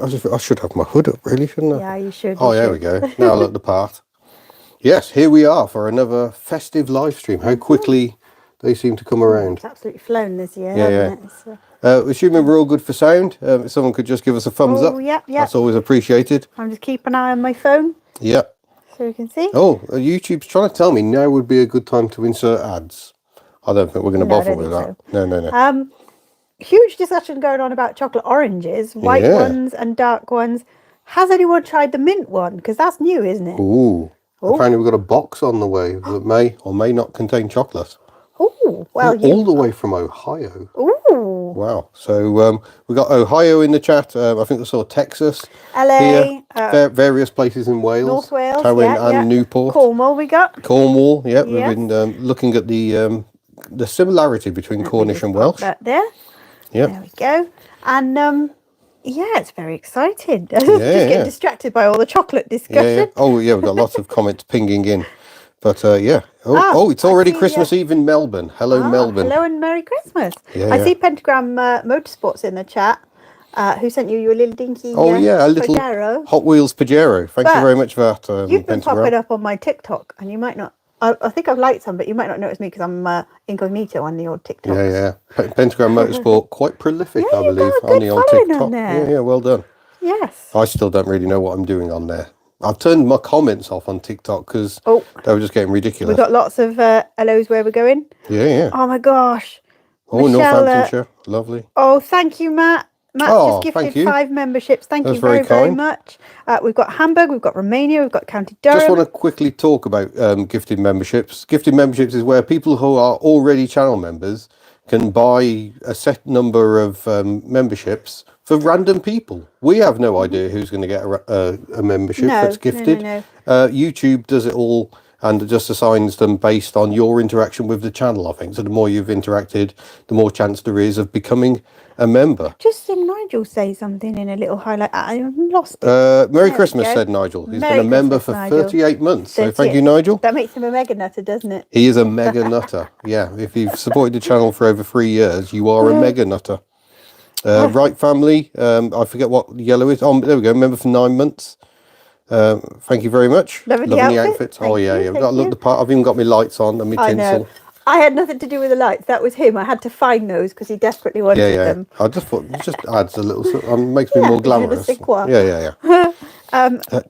I should have my hood up, really, shouldn't I? Yeah, you should. Oh, there we go. Now I look the part. Yes, here we are for another festive live stream. How quickly they seem to come around. It's absolutely flown this year, Yeah, hasn't it? Assuming we're all good for sound, if someone could just give us a thumbs up. Yep. That's always appreciated. I'm just keeping an eye on my phone. Yep. So you can see. Oh, YouTube's trying to tell me now would be a good time to insert ads. I don't think we're going to bother with that. So. No. Huge discussion going on about chocolate oranges, white ones and dark ones. Has anyone tried the mint one? Because that's new, isn't it? Ooh. Apparently we've got a box on the way that may or may not contain chocolate. Oh, well, all the way from Ohio. Ooh. Wow. So we got Ohio in the chat. I think we saw Texas, LA, here, various places in Wales, North Wales, Tywin and Newport. Cornwall we got. Cornwall, yeah. We've been looking at the similarity between Cornish and Welsh. That there. Yeah. There we go. And it's very exciting. Just getting distracted by all the chocolate discussion. Yeah. Oh, yeah, we've got lots of comments pinging in. But, yeah. It's already Christmas Eve in Melbourne. Hello, Melbourne. Hello and Merry Christmas. Yeah, I see Pentagram Motorsports in the chat, who sent you your little dinky a little Pajero. Hot Wheels Pajero. Thank you very much for that, you've been popping up on my TikTok, and you might not... I think I've liked some, but you might not notice me because I'm incognito on the old TikTok. Yeah. Pentagram Motorsport, quite prolific, I believe, on the old TikTok. On there. Yeah, well done. Yes. I still don't really know what I'm doing on there. I've turned my comments off on TikTok because they were just getting ridiculous. We've got lots of hellos where we're going. Yeah. Oh, my gosh. Oh, Michelle, Northamptonshire. Lovely. Oh, thank you, Matt. Matt's just gifted 5 memberships. Thank you very much. We've got Hamburg, we've got Romania, we've got County Durham. Just want to quickly talk about gifted memberships. Gifted memberships is where people who are already channel members can buy a set number of memberships for random people. We have no idea who's going to get a membership that's gifted. No. YouTube does it all and just assigns them based on your interaction with the channel, I think. So the more you've interacted, the more chance there is of becoming a member. Just seen Nigel say something in a little highlight. I lost it. Merry Christmas, said Nigel. He's been a member for 38 months. So thank you, Nigel. That makes him a mega nutter, doesn't it? He is a mega nutter. Yeah, if you've supported the channel for over 3 years, you are a mega nutter. Right family, I forget what yellow is. Oh, there we go. Member for 9 months. Thank you very much. Loving the outfits. We've got to look the part. I've even got my lights on and my tinsel. I had nothing to do with the lights. That was him. I had to find those because he desperately wanted them. I just thought it just adds a little, makes me more glamorous.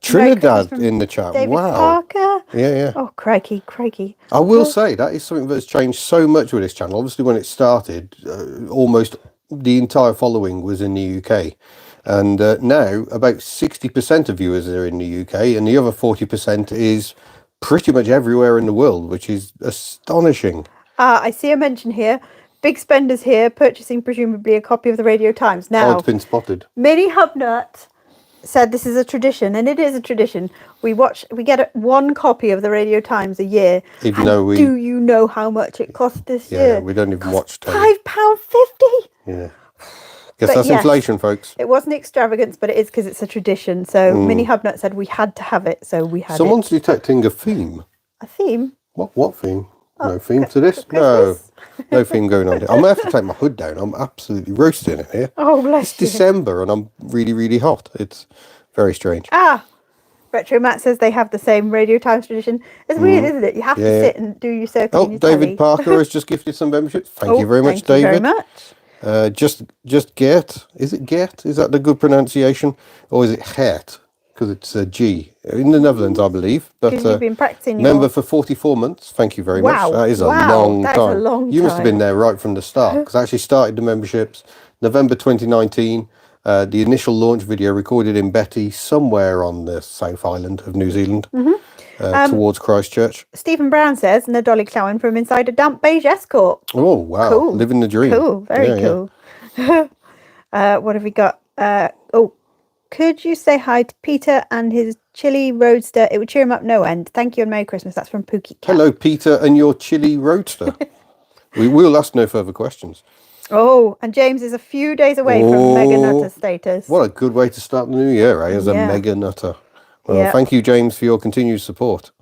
Trinidad in the chat. David Wow. Parker. Yeah. Oh, crikey. I will say that is something that's changed so much with this channel. Obviously, when it started, almost the entire following was in the UK. And now about 60% of viewers are in the UK, and the other 40% is pretty much everywhere in the world, which is astonishing. I see a mention here. Big spenders here, purchasing presumably a copy of the Radio Times. Now, it's been spotted. Mini HubNut said this is a tradition, and it is a tradition. We get one copy of the Radio Times a year. Even though do you know how much it cost this year? Yeah, we don't even watch £5.50. Yeah. Guess that's inflation, folks. It wasn't extravagance, but it is because it's a tradition. So Mini HubNut said we had to have it, so we had Someone's detecting a theme. A theme? What theme? No theme to this? No theme going on here. I'm going to have to take my hood down. I'm absolutely roasting in here. Oh, bless you. It's December and I'm really, really hot. It's very strange. Retro Matt says they have the same Radio Times tradition. It's weird, isn't it? You have to sit and do your circle. Oh, David Parker has just gifted some memberships. Thank you very much, David. Thank you very much. Just Gert. Is it Gert? Is that the good pronunciation? Or is it Gert? Because it's a G. In the Netherlands, I believe. But you've been practicing member for 44 months. Thank you very much. That is a long time. You must have been there right from the start. Because I actually started the memberships November 2019. The initial launch video recorded in Betty, somewhere on the South Island of New Zealand. Towards Christchurch. Stephen Brown says, Nadolly Clowen from inside a damp beige Escort. Oh, wow. Cool. Living the dream. Cool. Very cool. What have we got? Could you say hi to Peter and his chili roadster? It would cheer him up no end. Thank you and Merry Christmas. That's from Pookie Cat. Hello, Peter and your chili roadster. We will ask no further questions. Oh, and James is a few days away from Mega Nutter status. What a good way to start the new year, as a Mega Nutter. Well, thank you, James, for your continued support.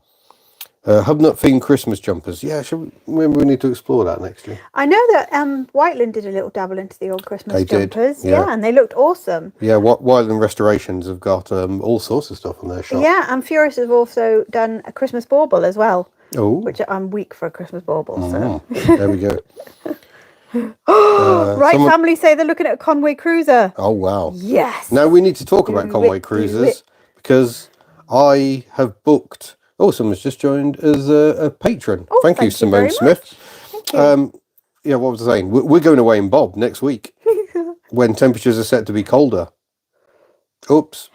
HubNut themed Christmas jumpers. Yeah, remember we need to explore that next year. I know that Whiteland did a little dabble into the old Christmas They did, jumpers. yeah. And they looked awesome. Yeah, Wildland Restorations have got all sorts of stuff on their shop. Yeah, and Furious have also done a Christmas bauble as well. Oh. Which I'm weak for a Christmas bauble. So. There we go. Family say they're looking at a Conway Cruiser. Oh, wow. Yes. Now we need to talk about Conway Cruisers because I have booked... Oh, someone's just joined as a patron. Oh, thank you, Simone Smith. Thank you. Yeah, what was I saying? We're going away in Bob next week when temperatures are set to be colder. Oops.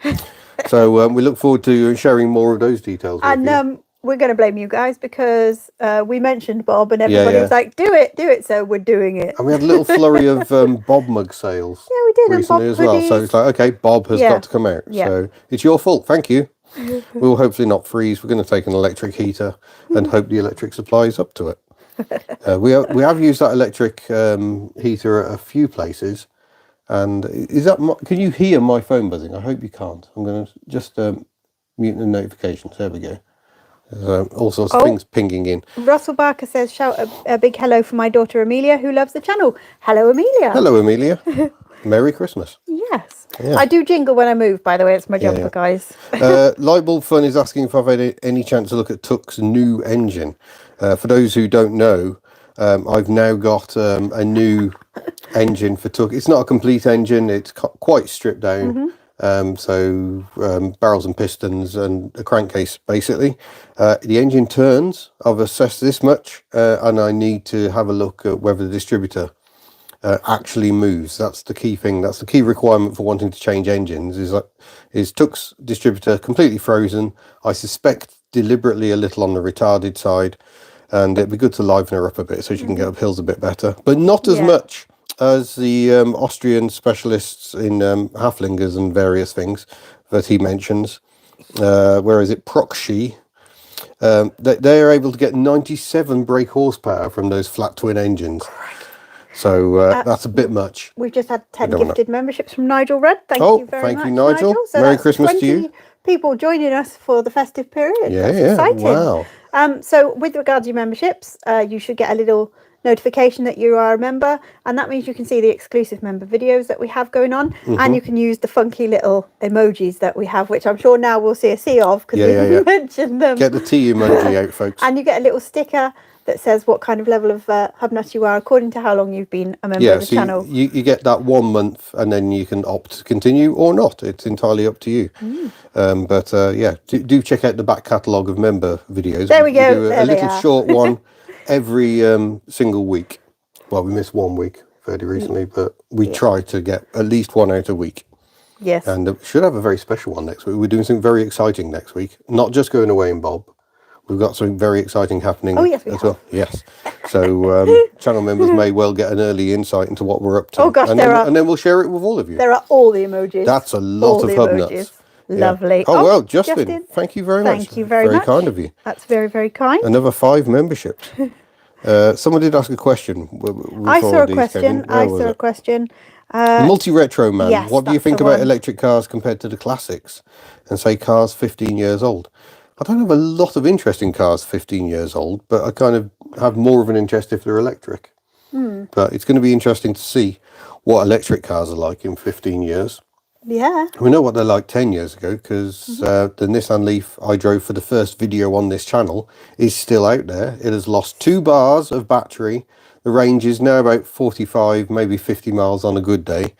So we look forward to sharing more of those details with you. We're going to blame you guys because we mentioned Bob and everybody was like, do it. So we're doing it. And we had a little flurry of Bob mug sales. Yeah, we did. Recently as well. So it's like, okay, Bob has got to come out. Yeah. So it's your fault. Thank you. We'll hopefully not freeze. We're going to take an electric heater and hope the electric supply is up to it. We have used that electric heater at a few places. And can you hear my phone buzzing? I hope you can't. I'm going to just mute the notifications. There we go. All sorts of things pinging in. Russell Barker says, shout a big hello for my daughter Amelia, who loves the channel. Hello, Amelia. Hello, Amelia. Merry Christmas. Yes. Yeah. I do jingle when I move, by the way. It's my jumper, guys. Lightbulb Fun is asking if I've had any chance to look at Tuck's new engine. For those who don't know, I've now got a new engine for Tuck. It's not a complete engine. It's quite stripped down. Barrels and pistons and a crankcase, basically. The engine turns. I've assessed this much, and I need to have a look at whether the distributor actually moves. That's the key thing. That's the key requirement for wanting to change engines. Is Tuck's distributor completely frozen? I suspect deliberately a little on the retarded side, and it'd be good to liven her up a bit so she can get up hills a bit better, but not as much as the Austrian specialists in Haflingers and various things that he mentions. Where is it? Proxy. They are able to get 97 brake horsepower from those flat twin engines. So that's a bit much. We've just had 10 gifted memberships from Nigel Rudd. Thank you very much. Thank you, Nigel. So Merry Christmas to you. People joining us for the festive period. Yeah, that's exciting. Wow. So with regards to your memberships, you should get a little notification that you are a member, and that means you can see the exclusive member videos that we have going on, and you can use the funky little emojis that we have, which I'm sure now we'll see a sea of because we mentioned them. Get the T emoji out, folks. And you get a little sticker that says what kind of level of HubNut you are according to how long you've been a member of the channel. You get that 1 month, and then you can opt to continue or not. It's entirely up to you. Do check out the back catalogue of member videos. There we go. We do a little short one every single week. Well, we missed 1 week fairly recently, but we try to get at least one out a week. Yes. And we should have a very special one next week. We're doing something very exciting next week. Not just going away in Bob. We've got something very exciting happening as well. Yes. So channel members may well get an early insight into what we're up to. Oh, gosh, and then we'll share it with all of you. There are all the emojis. That's a lot of HubNut's. Lovely. Yeah. Oh, well, Justin, thank you very much. Thank you very much. Very kind of you. That's very, very kind. Another 5 memberships. Someone did ask a question. I saw a question. Multi-retro man, yes, what do you think about electric cars compared to the classics? And say cars 15 years old. I don't have a lot of interest in cars 15 years old, but I kind of have more of an interest if they're electric. But it's going to be interesting to see what electric cars are like in 15 years. Yeah. We know what they're like 10 years ago because the Nissan Leaf I drove for the first video on this channel is still out there. It has lost 2 bars of battery. The range is now about 45, maybe 50 miles on a good day.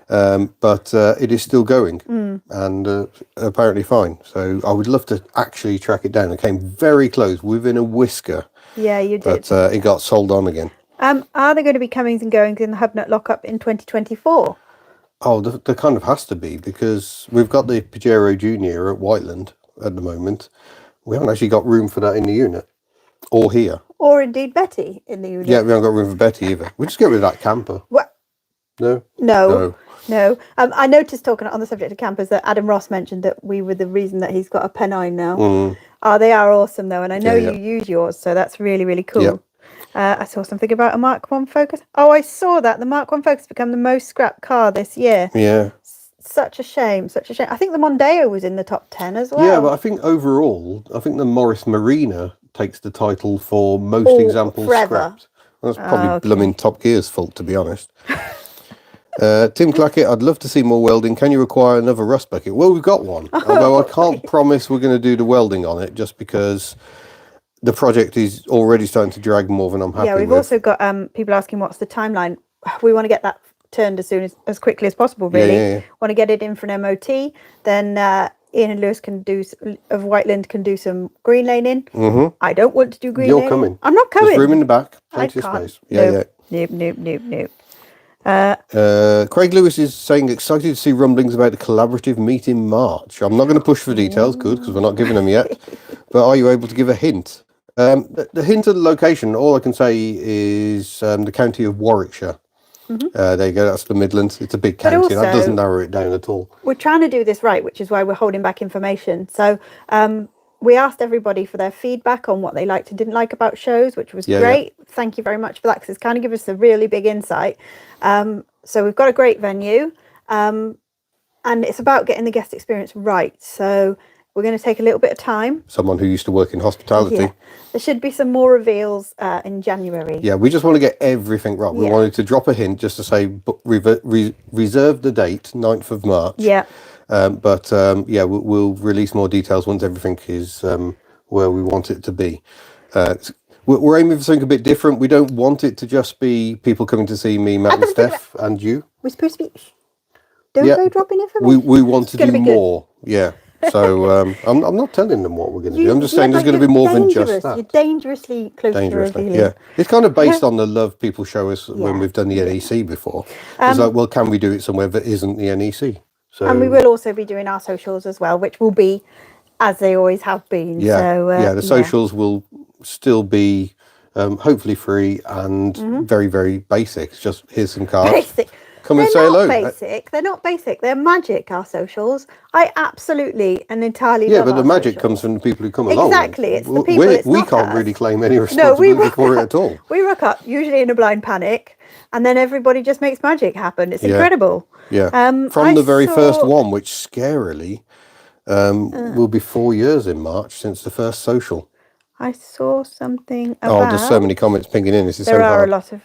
But it is still going and apparently fine. So I would love to actually track it down. It came very close, within a whisker. Yeah, you did. But it got sold on again. Are there going to be comings and goings in the HubNut lockup in 2024? Oh, there kind of has to be because we've got the Pajero Junior at Whiteland at the moment. We haven't actually got room for that in the unit or here. Or indeed Betty in the unit. Yeah, we haven't got room for Betty either. We'll just get rid of that camper. What? No. I noticed, talking on the subject of campers, that Adam Ross mentioned that we were the reason that he's got a Pennine now. They are awesome though, and I know you use yours, so that's really, really cool. Yep. I saw something about a Mark 1 Focus. Oh, I saw that. The Mark 1 Focus become the most scrapped car this year. Yeah. Such a shame. I think the Mondeo was in the top 10 as well. Yeah, but I think overall, the Morris Marina takes the title for most examples forever. scrapped. That's probably blooming Top Gear's fault, to be honest. Tim Clackett, I'd love to see more welding. Can you require another rust bucket? Well, we've got one. Although I can't promise we're going to do the welding on it, just because the project is already starting to drag more than I'm happy with. Yeah, we've also got people asking what's the timeline. We want to get that turned as quickly as possible, really. Yeah. Want to get it in for an MOT. Then Ian and Lewis of Whiteland can do some green laning. I don't want to do green laning. You're coming. I'm not coming. There's room in the back. Plenty of space. Nope. Nope. Craig Lewis is saying excited to see rumblings about the collaborative meet in March. I'm not going to push for details, good, because we're not giving them yet. But are you able to give a hint? The hint of the location, all I can say is the county of Warwickshire. There you go, that's the Midlands. It's a big county. Also, that doesn't narrow it down at all. We're trying to do this right, which is why we're holding back information. So we asked everybody for their feedback on what they liked and didn't like about shows, which was great. Thank you very much for that, because it's kind of given us a really big insight. So we've got a great venue, and it's about getting the guest experience right. So we're going to take a little bit of time. Someone who used to work in hospitality. Yeah. There should be some more reveals in January. Yeah, we just want to get everything right. We wanted to drop a hint just to say reserve the date, 9th of March. Yeah. We'll release more details once everything is where we want it to be. We're aiming for something a bit different. We don't want it to just be people coming to see me, Matt and Steph, and you. We're supposed to be... Don't go dropping information. We want to do more. Yeah. So I'm not telling them what we're going to do. I'm just saying there's going to be more than just that. You're dangerously close to revealing. Yeah. It's kind of based on the love people show us when we've done the NEC before. It's like, well, can we do it somewhere that isn't the NEC? So, and we will also be doing our socials as well, which will be as they always have been. Yeah, so, the socials will still be hopefully free and very, very basic. It's just here's some cards. Basic. Come and say hello. They're not basic. They're magic, our socials. I absolutely and entirely love but the magic socials. comes from the people who come along. Exactly. It's the people. We can't really claim any responsibility for it at all. We rock up, usually in a blind panic, and then everybody just makes magic happen. It's incredible. Yeah. From the very first one, which scarily will be 4 years in March since the first social. I saw something about... Oh, there's so many comments pinging in. This is there so are hard. a lot of...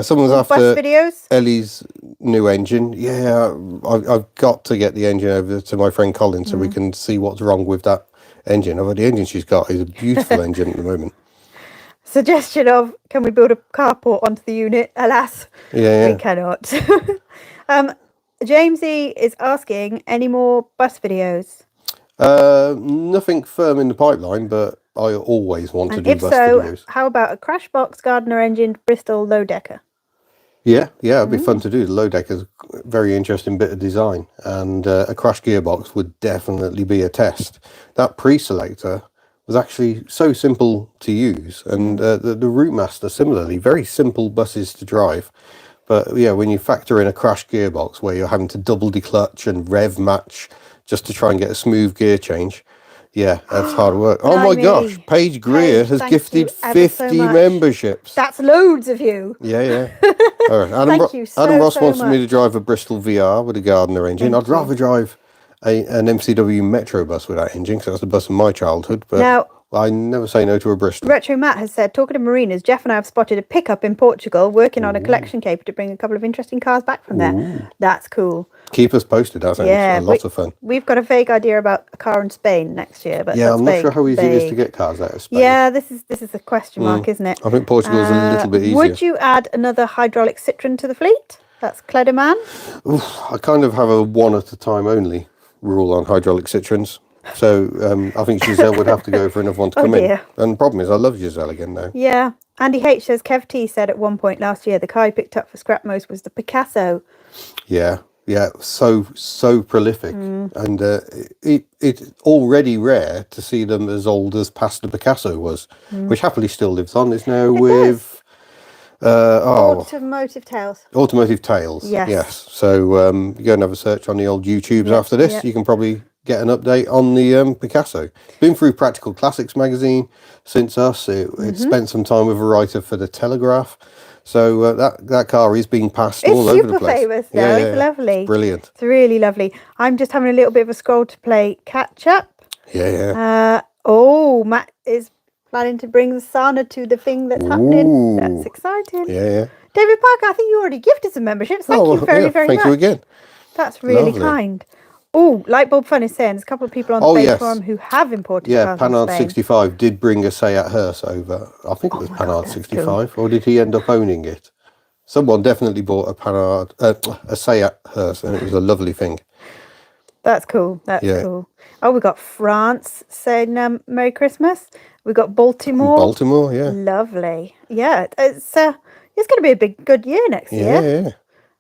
Someone's after bus videos? Ellie's new engine. Yeah, I've got to get the engine over to my friend Colin so we can see what's wrong with that engine. Although the engine she's got is a beautiful engine at the moment. Suggestion of, can we build a carport onto the unit? Alas, we cannot. Jamesy is asking, any more bus videos? Nothing firm in the pipeline, but I always want to do bus videos. If so, how about a crash box Gardner engine Bristol low decker? Yeah, it'd be fun to do. The low decker is a very interesting bit of design, and a crash gearbox would definitely be a test. That pre-selector was actually so simple to use, and the Routemaster similarly, very simple buses to drive. But yeah, when you factor in a crash gearbox where you're having to double declutch and rev match just to try and get a smooth gear change, yeah, that's hard work. Oh my gosh, Paige Greer has gifted 50 memberships. That's loads of you. Yeah. All right. Thank you so Adam Ross wants much. me to drive a Bristol VR with a Gardner engine. I'd rather drive an MCW Metro bus with that engine, because that's the bus of my childhood. But now, I never say no to a Bristol. Retro Matt has said, talking of marinas, Jeff and I have spotted a pickup in Portugal, working on a collection caper to bring a couple of interesting cars back from there. That's cool. Keep us posted. That sounds a lot of fun. We've got a vague idea about a car in Spain next year, but I'm not sure how easy it is to get cars out of Spain. Yeah, this is a question mark, isn't it? I think Portugal's a little bit easier. Would you add another hydraulic Citroen to the fleet? That's Cledeman. I kind of have a one at a time only rule on hydraulic Citroens. So I think Giselle would have to go for another one to come in. And the problem is I love Giselle again now. Yeah. Andy H says, Kev T said at one point last year, the car he picked up for scrap most was the Picasso. Yeah, so prolific. And it's already rare to see them as old as past the Picasso was, which happily still lives on. It's now with... Automotive Tales. Automotive Tales. Yes. So you go and have a search on the old YouTubes after this. You can probably get an update on the Picasso. Been through Practical Classics magazine since us. It spent some time with a writer for the Telegraph. So that car is being passed all over the place. It's super famous now. It's lovely. Brilliant. It's really lovely. I'm just having a little bit of a scroll to play catch up. Yeah. Oh, Matt is planning to bring the sauna to the thing that's happening. That's exciting. Yeah. David Parker, I think you already gifted some memberships. Thank you Well, very, very thank much. you again. That's really Lovely. kind. Oh, Lightbulb Fun is saying there's a couple of people on the Spain forum who have imported cars from Panhard Spain. 65 did bring a Seat hearse over. I think it was Panhard 65, or did he end up owning it? Someone definitely bought a Panhard, a Seat hearse, and it was a lovely thing. That's cool. That's cool. Oh, we got France saying Merry Christmas. We got Baltimore. Baltimore, yeah. Lovely. Yeah, it's going to be a good year next year. Yeah.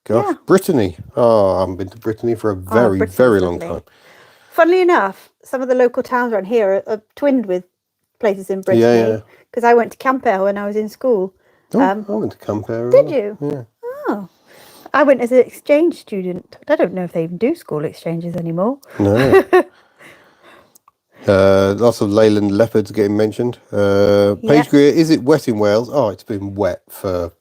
Gosh, Brittany. Oh, I haven't been to Brittany for a very, very long time. Funnily enough, some of the local towns around here are twinned with places in Brittany. Because I went to Campbell when I was in school. I went to Campbell. Did you? Yeah. Oh. I went as an exchange student. I don't know if they even do school exchanges anymore. No. Lots of Leyland leopards getting mentioned. Paige Greer, is it wet in Wales? Oh, it's been wet for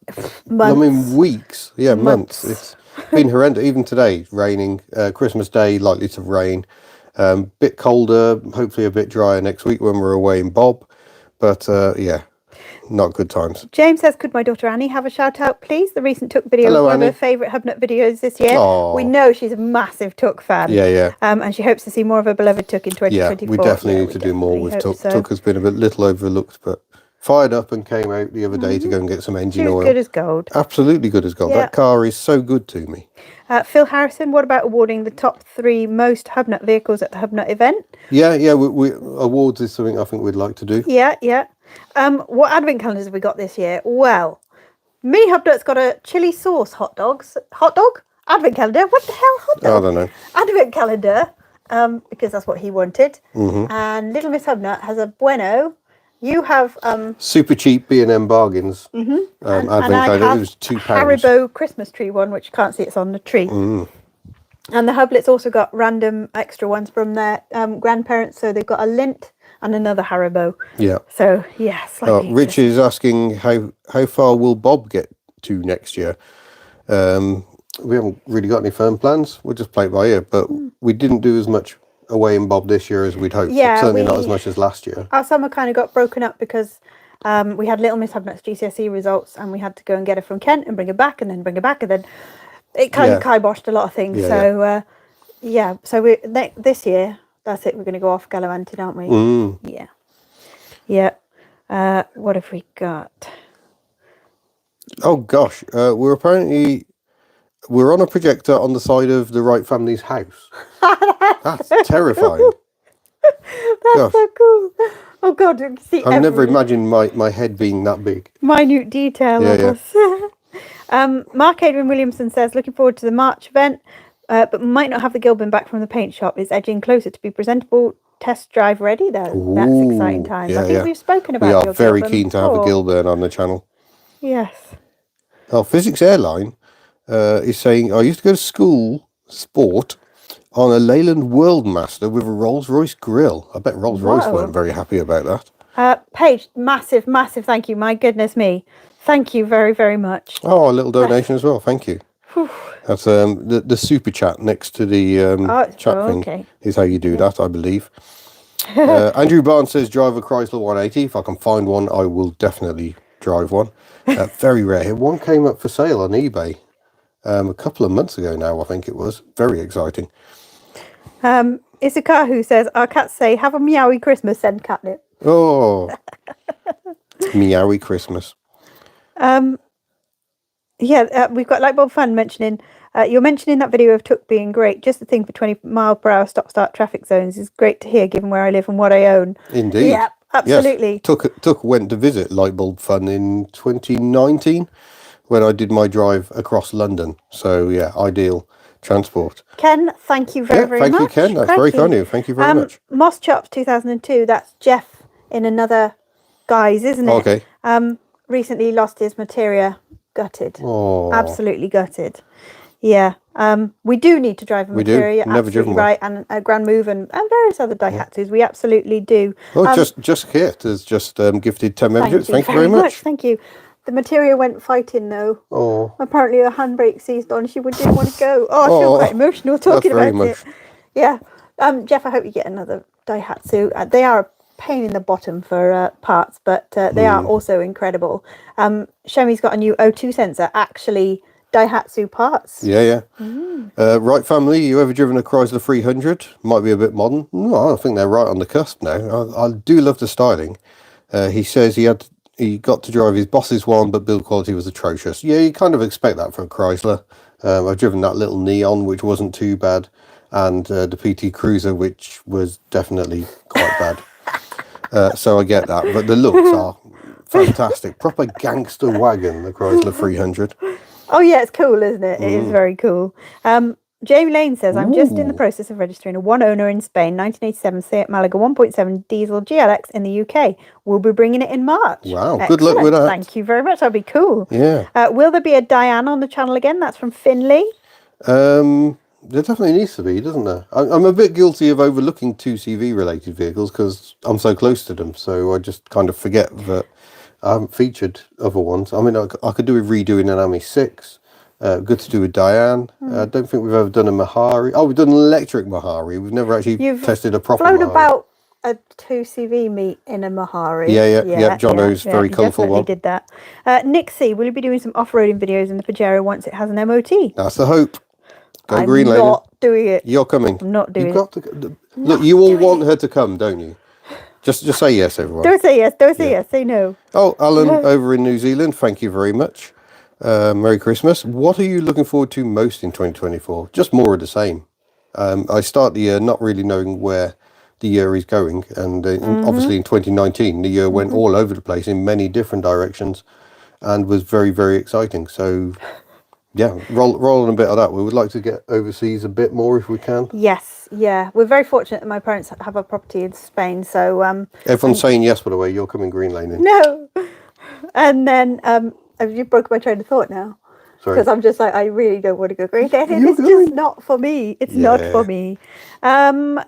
months. I mean, weeks. Yeah, months. It's been horrendous. Even today, raining. Christmas Day, likely to rain. Bit colder, hopefully a bit drier next week when we're away in Bob. But not good times. James says, could my daughter Annie have a shout out, please? The recent Tuck video was one of her favourite HubNut videos this year. Aww. We know she's a massive Tuck fan. Yeah. And she hopes to see more of her beloved Tuck in 2024. Yeah, we definitely need to do more with Tuck. So. Tuck has been a bit little overlooked, but fired up and came out the other day to go and get some engine oil. Good as gold. Absolutely good as gold. That car is so good to me. Phil Harrison, what about awarding the top 3 most HubNut vehicles at the HubNut event? Yeah, we awards is something I think we'd like to do. Yeah. What advent calendars have we got this year? Well, Mini HubNut's got a chili sauce hot dog advent calendar. What the hell, hot dog? I don't know. Advent calendar, because that's what he wanted. And Little Miss HubNut has a Bueno. You have super cheap B&M bargains. Advent calendar. It was £2. Haribo Christmas tree one, which you can't see, it's on the tree. And the Hublets also got random extra ones from their grandparents. So they've got a lint and another Haribo. Yeah. So Rich is asking how far will Bob get to next year? We haven't really got any firm plans. We'll just play it by ear. But we didn't do as much away in Bob this year as we'd hoped. Yeah, certainly not as much as last year. Our summer kind of got broken up because we had Little Miss HubNut's GCSE results, and we had to go and get her from Kent and bring her back, and then bring her back, and then it kind of kiboshed a lot of things. So we this year, that's it. We're going to go off gallivanting, aren't we? Yeah. What have we got? Oh gosh, we're on a projector on the side of the Wright family's house. That's terrifying. That's so cool. Oh God, you can see I've never imagined my head being that big. Minute detail of us. Mark Adrian Williamson says, looking forward to the March event, but might not have the Gilbin back from the paint shop. Is edging closer to be presentable, test drive ready though. That's exciting times. I think we've spoken about. We are very keen to have a Gilbin on the channel. Yes. Oh, Physics Airline is saying, I used to go to school sport on a Leyland Worldmaster with a Rolls-Royce grill. I bet Rolls-Royce weren't very happy about that. Paige, massive thank you. My goodness me. Thank you very, very much. Oh, a little donation as well. Thank you. That's the super chat next to the chat thing is how you do that, I believe. Andrew Barnes says, drive a Chrysler 180. If I can find one, I will definitely drive one. Very rare. One came up for sale on eBay a couple of months ago now, I think it was. Very exciting. Issachar who says, our cats say, have a meowy Christmas, send catnip. Oh, meowy Christmas. We've got Lightbulb Fun mentioning, you're mentioning that video of Tuck being great. Just the thing for 20-mile-per-hour stop-start traffic zones is great to hear, given where I live and what I own. Indeed. Yeah, absolutely. Yes. Tuck went to visit Lightbulb Fun in 2019 when I did my drive across London. So, yeah, ideal transport. Ken, thank you very much. Thank you, Ken. That's very kind of you. Thank you very much. Moss Chops 2002, that's Jeff in another guise, isn't it? Okay. Recently lost his materia. Gutted. Oh. Absolutely gutted. Yeah. We do need to drive a materia. We do. Never driven one. Right. And a Grand Move and various other Daihatsus. We absolutely do. Oh, just Kit has just gifted 10 memberships. Thank you very much. Thank you. The materia went fighting though. Oh. Apparently her handbrake seized on. She didn't want to go. Oh, I feel quite emotional talking about it. Yeah. Jeff, I hope you get another Daihatsu. They are pain in the bottom for parts, but they are also incredible. Shemi's got a new O2 sensor, actually Daihatsu parts. Yeah. Right, family, you ever driven a Chrysler 300? Might be a bit modern. No, I think they're right on the cusp now. I do love the styling. He says he got to drive his boss's one, but build quality was atrocious. Yeah, you kind of expect that from Chrysler. I've driven that little Neon, which wasn't too bad, and the PT Cruiser, which was definitely quite bad. So I get that, but the looks are fantastic. Proper gangster wagon, the Chrysler 300. Oh yeah, it's cool, isn't it? It is very cool. Jamie Lane says, I'm just in the process of registering a one owner in Spain, 1987 Seat Malaga 1.7 diesel GLX in the UK. We'll be bringing it in March. Wow, good luck with that. Thank you very much. That'd be cool. Yeah. Will there be a Diane on the channel again? That's from Finley. There definitely needs to be, doesn't there? I'm a bit guilty of overlooking 2CV related vehicles because I'm so close to them, so I just kind of forget that I haven't featured other ones. I mean, I could do with redoing an AMI 6. Good to do with Diane. I don't think we've ever done a Mahari. Oh, we've done an electric Mahari. We've never actually tested a proper flown Mahari. About a 2CV meet in a Mahari. Yeah. Jono's very colourful one. Did that. Nick C, will you be doing some off-roading videos in the Pajero once it has an MOT? That's the hope. Go I'm Green Lane. not doing it. You're coming. I'm not doing You've got to. Look, you all want her to come, don't you? Just say yes, everyone. Don't say yes. Don't say yes. Say no. Oh, Alan over in New Zealand, thank you very much. Merry Christmas. What are you looking forward to most in 2024? Just more of the same. I start the year not really knowing where the year is going, and obviously in 2019 the year went all over the place in many different directions and was very, very exciting. So yeah, roll on a bit of that. We would like to get overseas a bit more if we can. Yes, yeah. We're very fortunate that my parents have a property in Spain, so everyone's saying yes, by the way. You're coming Green Lane in. No. And then you broke my train of thought now. Sorry. Because I'm just like, I really don't want to go Green Lane. It's just not for me. It's not for me. Lightbulb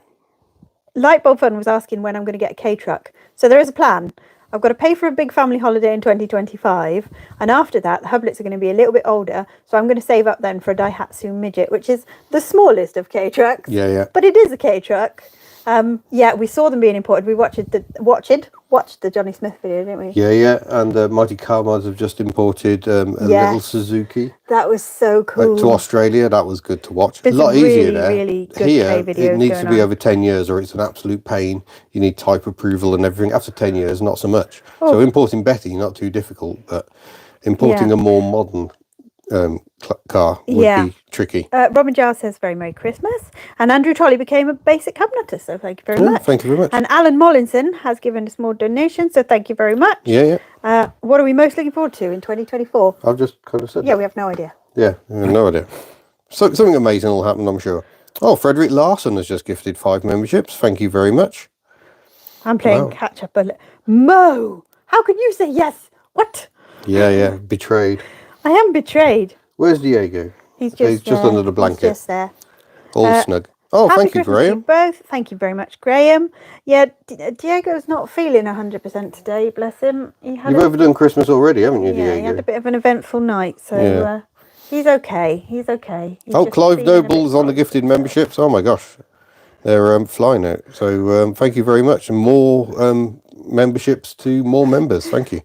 Fun was asking when I'm going to get a K-Truck. So there is a plan. I've got to pay for a big family holiday in 2025. And after that, the Hublets are going to be a little bit older. So I'm going to save up then for a Daihatsu Midget, which is the smallest of K-Trucks. Yeah. But it is a K-Truck. We saw them being imported. We watched the Johnny Smith video, didn't we? Yeah. And Mighty Car Mods have just imported a little Suzuki. That was so cool. To Australia, that was good to watch. There's a lot easier there. Really good Here, videos it needs to be on. over 10 years or it's an absolute pain. You need type approval and everything. After 10 years, not so much. So importing Betty, not too difficult, but importing a more modern car would be tricky. Robin Giles says very Merry Christmas, and Andrew Tolley became a basic HubNutter, so thank you very much. Thank you very much. And Alan Mollinson has given a small donation, so thank you very much. What are we most looking forward to in 2024? I've just kind of said we have no idea. We have no idea. So something amazing will happen, I'm sure. Oh, Frederick Larson has just gifted 5 memberships. Thank you very much. I'm playing catch up. Mo, how can you say yes? What? Yeah, betrayed. I am betrayed. Where's Diego? He's just under the blanket. He's just there. All snug. Oh, thank you, Graham. To you both. Thank you very much, Graham. Yeah, Diego's not feeling 100% today, bless him. You've overdone Christmas already, haven't you, Diego? Yeah, he had a bit of an eventful night, so he's okay. He's okay. He's Clive Noble's on the gifted memberships. Oh my gosh. They're flying out. So thank you very much. And more memberships to more members. Thank you.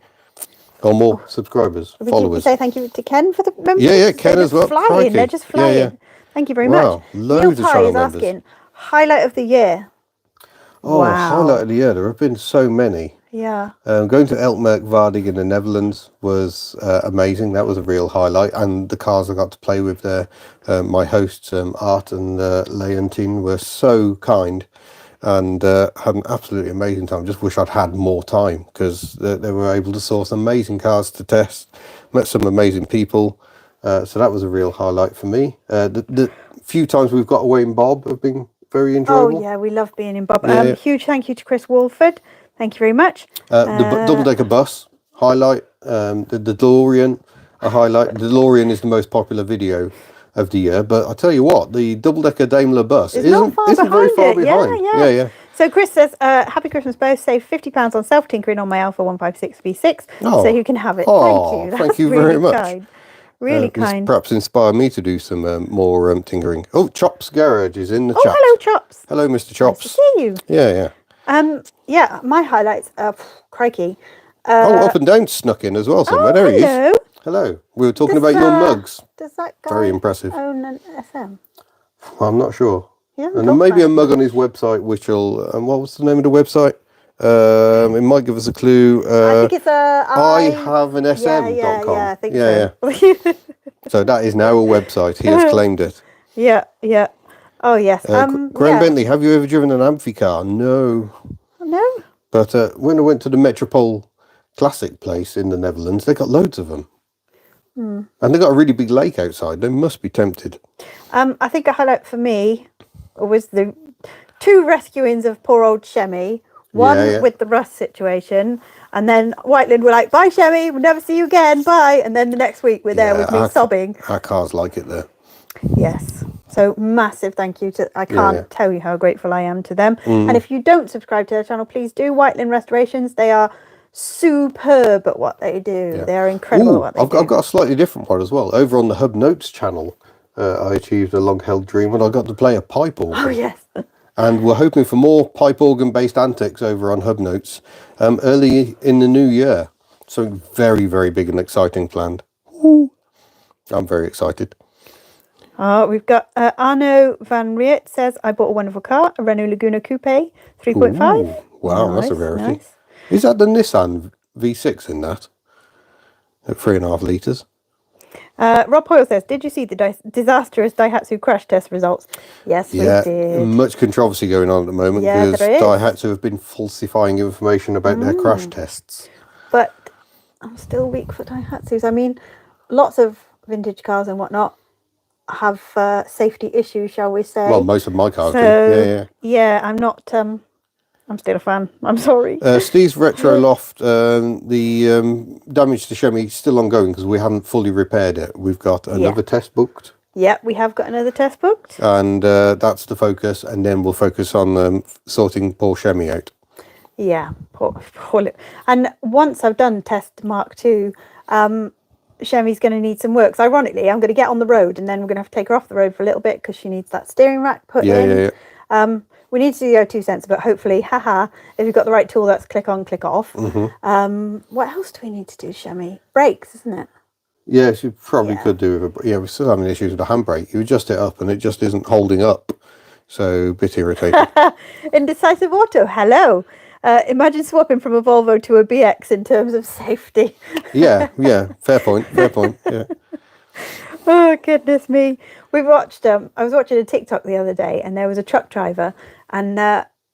Or more subscribers, followers. Say thank you to Ken for the membership. Yeah, Ken as well. They're just flying. Yeah. Thank you very much. Loads of channel members. Asking, highlight of the year. Oh, highlight of the year. There have been so many. Yeah. Going to Elkmerk Vaardig in the Netherlands was amazing. That was a real highlight. And the cars I got to play with there, my hosts, Art and Leontine, were so kind. And had an absolutely amazing time. Just wish I'd had more time because they were able to source amazing cars to test. Met some amazing people. So that was a real highlight for me. The few times we've got away in Bob have been very enjoyable. Oh, yeah, we love being in Bob. Huge thank you to Chris Walford. Thank you very much. The double-decker bus, highlight. The DeLorean, a highlight. The DeLorean is the most popular video of the year, but I tell you what, the double-decker Daimler bus isn't very far behind. Yeah. So Chris says, happy Christmas both, save £50 on self-tinkering on my Alpha 156 V6, so you can have it. Thank you. Thank you very much. Kind. Really kind. Perhaps inspire me to do some more tinkering. Oh, Chops Garage is in the chat. Hello, Chops. Hello, Mr. Chops. Nice to see you. Yeah. Yeah, my highlights are crikey. Up and down snuck in as well somewhere. There he is. Hello. Hello. We were talking about your mugs. Does that guy Very impressive. own an SM? I'm not sure. Yeah, And there may be a mug on his website, which will. What was the name of the website? It might give us a clue. I think it's I have an SM.com. Yeah, I think so. Yeah. So that is now a website. He has claimed it. Yeah. Oh yes. Graham Bentley, have you ever driven an Amphicar? No. No. But when I went to the Metropole Classic place in the Netherlands, they got loads of them. And they got a really big lake outside. They must be tempted. I think a highlight for me was the 2 rescuings of poor old Shemmy. One with the rust situation, and then Whiteland were like, "Bye, Shemmy. We'll never see you again. Bye." And then the next week we're there with me sobbing. Our cars like it there. Yes. So massive thank you to. I can't tell you how grateful I am to them. And if you don't subscribe to their channel, please do. Whiteland Restorations. They are superb at what they do. Yeah. They are incredible at what they do. I've got a slightly different one as well. Over on the HubNut's channel, I achieved a long-held dream when I got to play a pipe organ. Oh yes. And we're hoping for more pipe organ-based antics over on HubNut's early in the new year. Something very, very big and exciting planned. Ooh. I'm very excited. We've got Arno van Riet says, "I bought a wonderful car, a Renault Laguna Coupe 3.5. Wow, nice, that's a rarity. Nice. Is that the Nissan V6 in that? At 3.5 litres? Rob Hoyle says, "Did you see the disastrous Daihatsu crash test results?" Yes, we did. Much controversy going on at the moment because Daihatsu have been falsifying information about their crash tests. But I'm still weak for Daihatsus. I mean, lots of vintage cars and whatnot have safety issues, shall we say? Well, most of my cars do. Yeah, I'm not. I'm still a fan. I'm sorry. Steve's Retro Loft, the damage to Shemmy is still ongoing because we haven't fully repaired it. We've got another test booked. Yeah, we have got another test booked. And that's the focus. And then we'll focus on sorting poor Shemmy out. Yeah, poor. And once I've done test Mark 2, Shemmy's going to need some work. So ironically, I'm going to get on the road and then we're going to have to take her off the road for a little bit because she needs that steering rack put in. Yeah. We need to do the O2 sensor, but hopefully, if you've got the right tool, that's click on, click off. What else do we need to do, Shemmy? Brakes, isn't it? Yes, you probably could do with a... Yeah, we're still having issues with the handbrake. You adjust it up and it just isn't holding up. So, a bit irritating. Indecisive Auto, hello. Imagine swapping from a Volvo to a BX in terms of safety. yeah, fair point, yeah. Oh, goodness me. We watched, I was watching a TikTok the other day and there was a truck driver and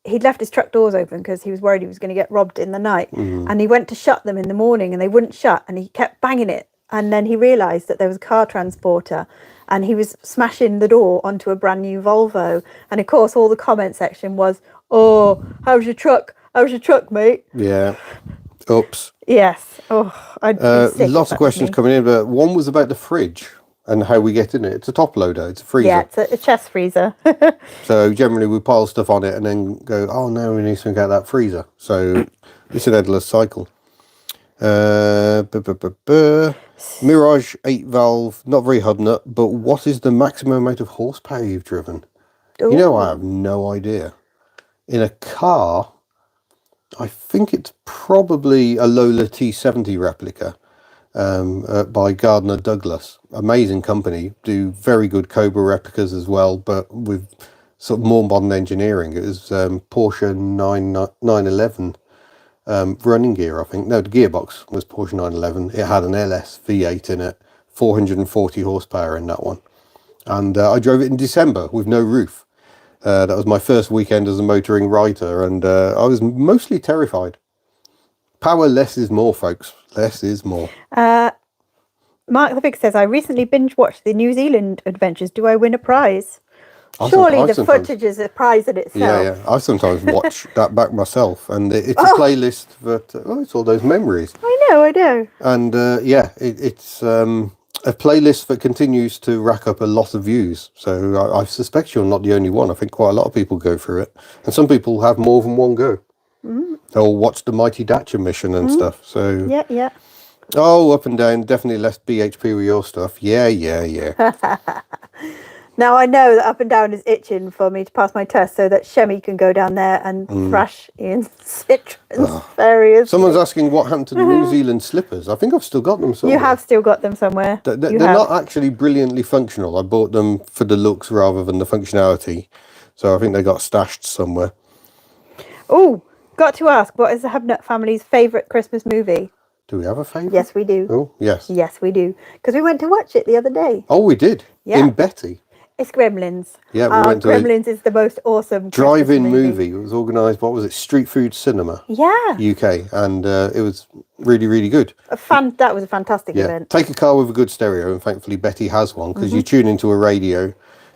he'd left his truck doors open because he was worried he was going to get robbed in the night. And he went to shut them in the morning and they wouldn't shut and he kept banging it. And then he realised that there was a car transporter and he was smashing the door onto a brand new Volvo. And of course, all the comment section was, "Oh, how's your truck? How's your truck, mate?" Yeah. Oops. Yes. Oh, I'd be sick. Lots of questions coming in, but one was about the fridge and how we get in it. It's a top loader, it's a freezer. Yeah, it's a chest freezer. So generally we pile stuff on it and then go, "Oh no, we need to get that freezer." So it's an endless cycle. Mirage 8 valve, not very HubNut, but what is the maximum amount of horsepower you've driven? Ooh. You know, I have no idea. In a car, I think it's probably a Lola T70 replica by Gardner Douglas. Amazing company, do very good Cobra replicas as well, but with sort of more modern engineering. It was Porsche 911 running gear, I think. No, the gearbox was Porsche 911. It had an LS V8 in it, 440 horsepower in that one. And I drove it in December with no roof. That was my first weekend as a motoring writer, and I was mostly terrified. Power, less is more, folks. Less is more. Mark the Big says, "I recently binge-watched the New Zealand adventures. Do I win a prize?" Surely the footage is a prize in itself. Yeah. I sometimes watch that back myself, and it's a playlist that... it's all those memories. I know. And it's... a playlist that continues to rack up a lot of views. So I suspect you're not the only one. I think quite a lot of people go through it. And some people have more than one go. They'll watch the Mighty Dacia mission and stuff. So Yeah. Oh, up and down. Definitely less BHP with your stuff. Yeah. Now I know that Up and Down is itching for me to pass my test so that Shemi can go down there and thrash Ian's citrons various. Someone's asking what happened to the New Zealand slippers. I think I've still got them somewhere. You have still got them somewhere. They're not actually brilliantly functional. I bought them for the looks rather than the functionality. So I think they got stashed somewhere. Oh, got to ask, what is the HubNut family's favourite Christmas movie? Do we have a favourite? Yes, we do. Oh, yes. Yes, we do. Because we went to watch it the other day. Oh, we did? Yeah. In Betty? It's Gremlins. Yeah, we went to Gremlins is the most awesome drive-in Christmas movie. It was organised, what was it, Street Food Cinema? Yeah. UK. And it was really, really good. That was a fantastic event. Take a car with a good stereo, and thankfully Betty has one, because you tune into a radio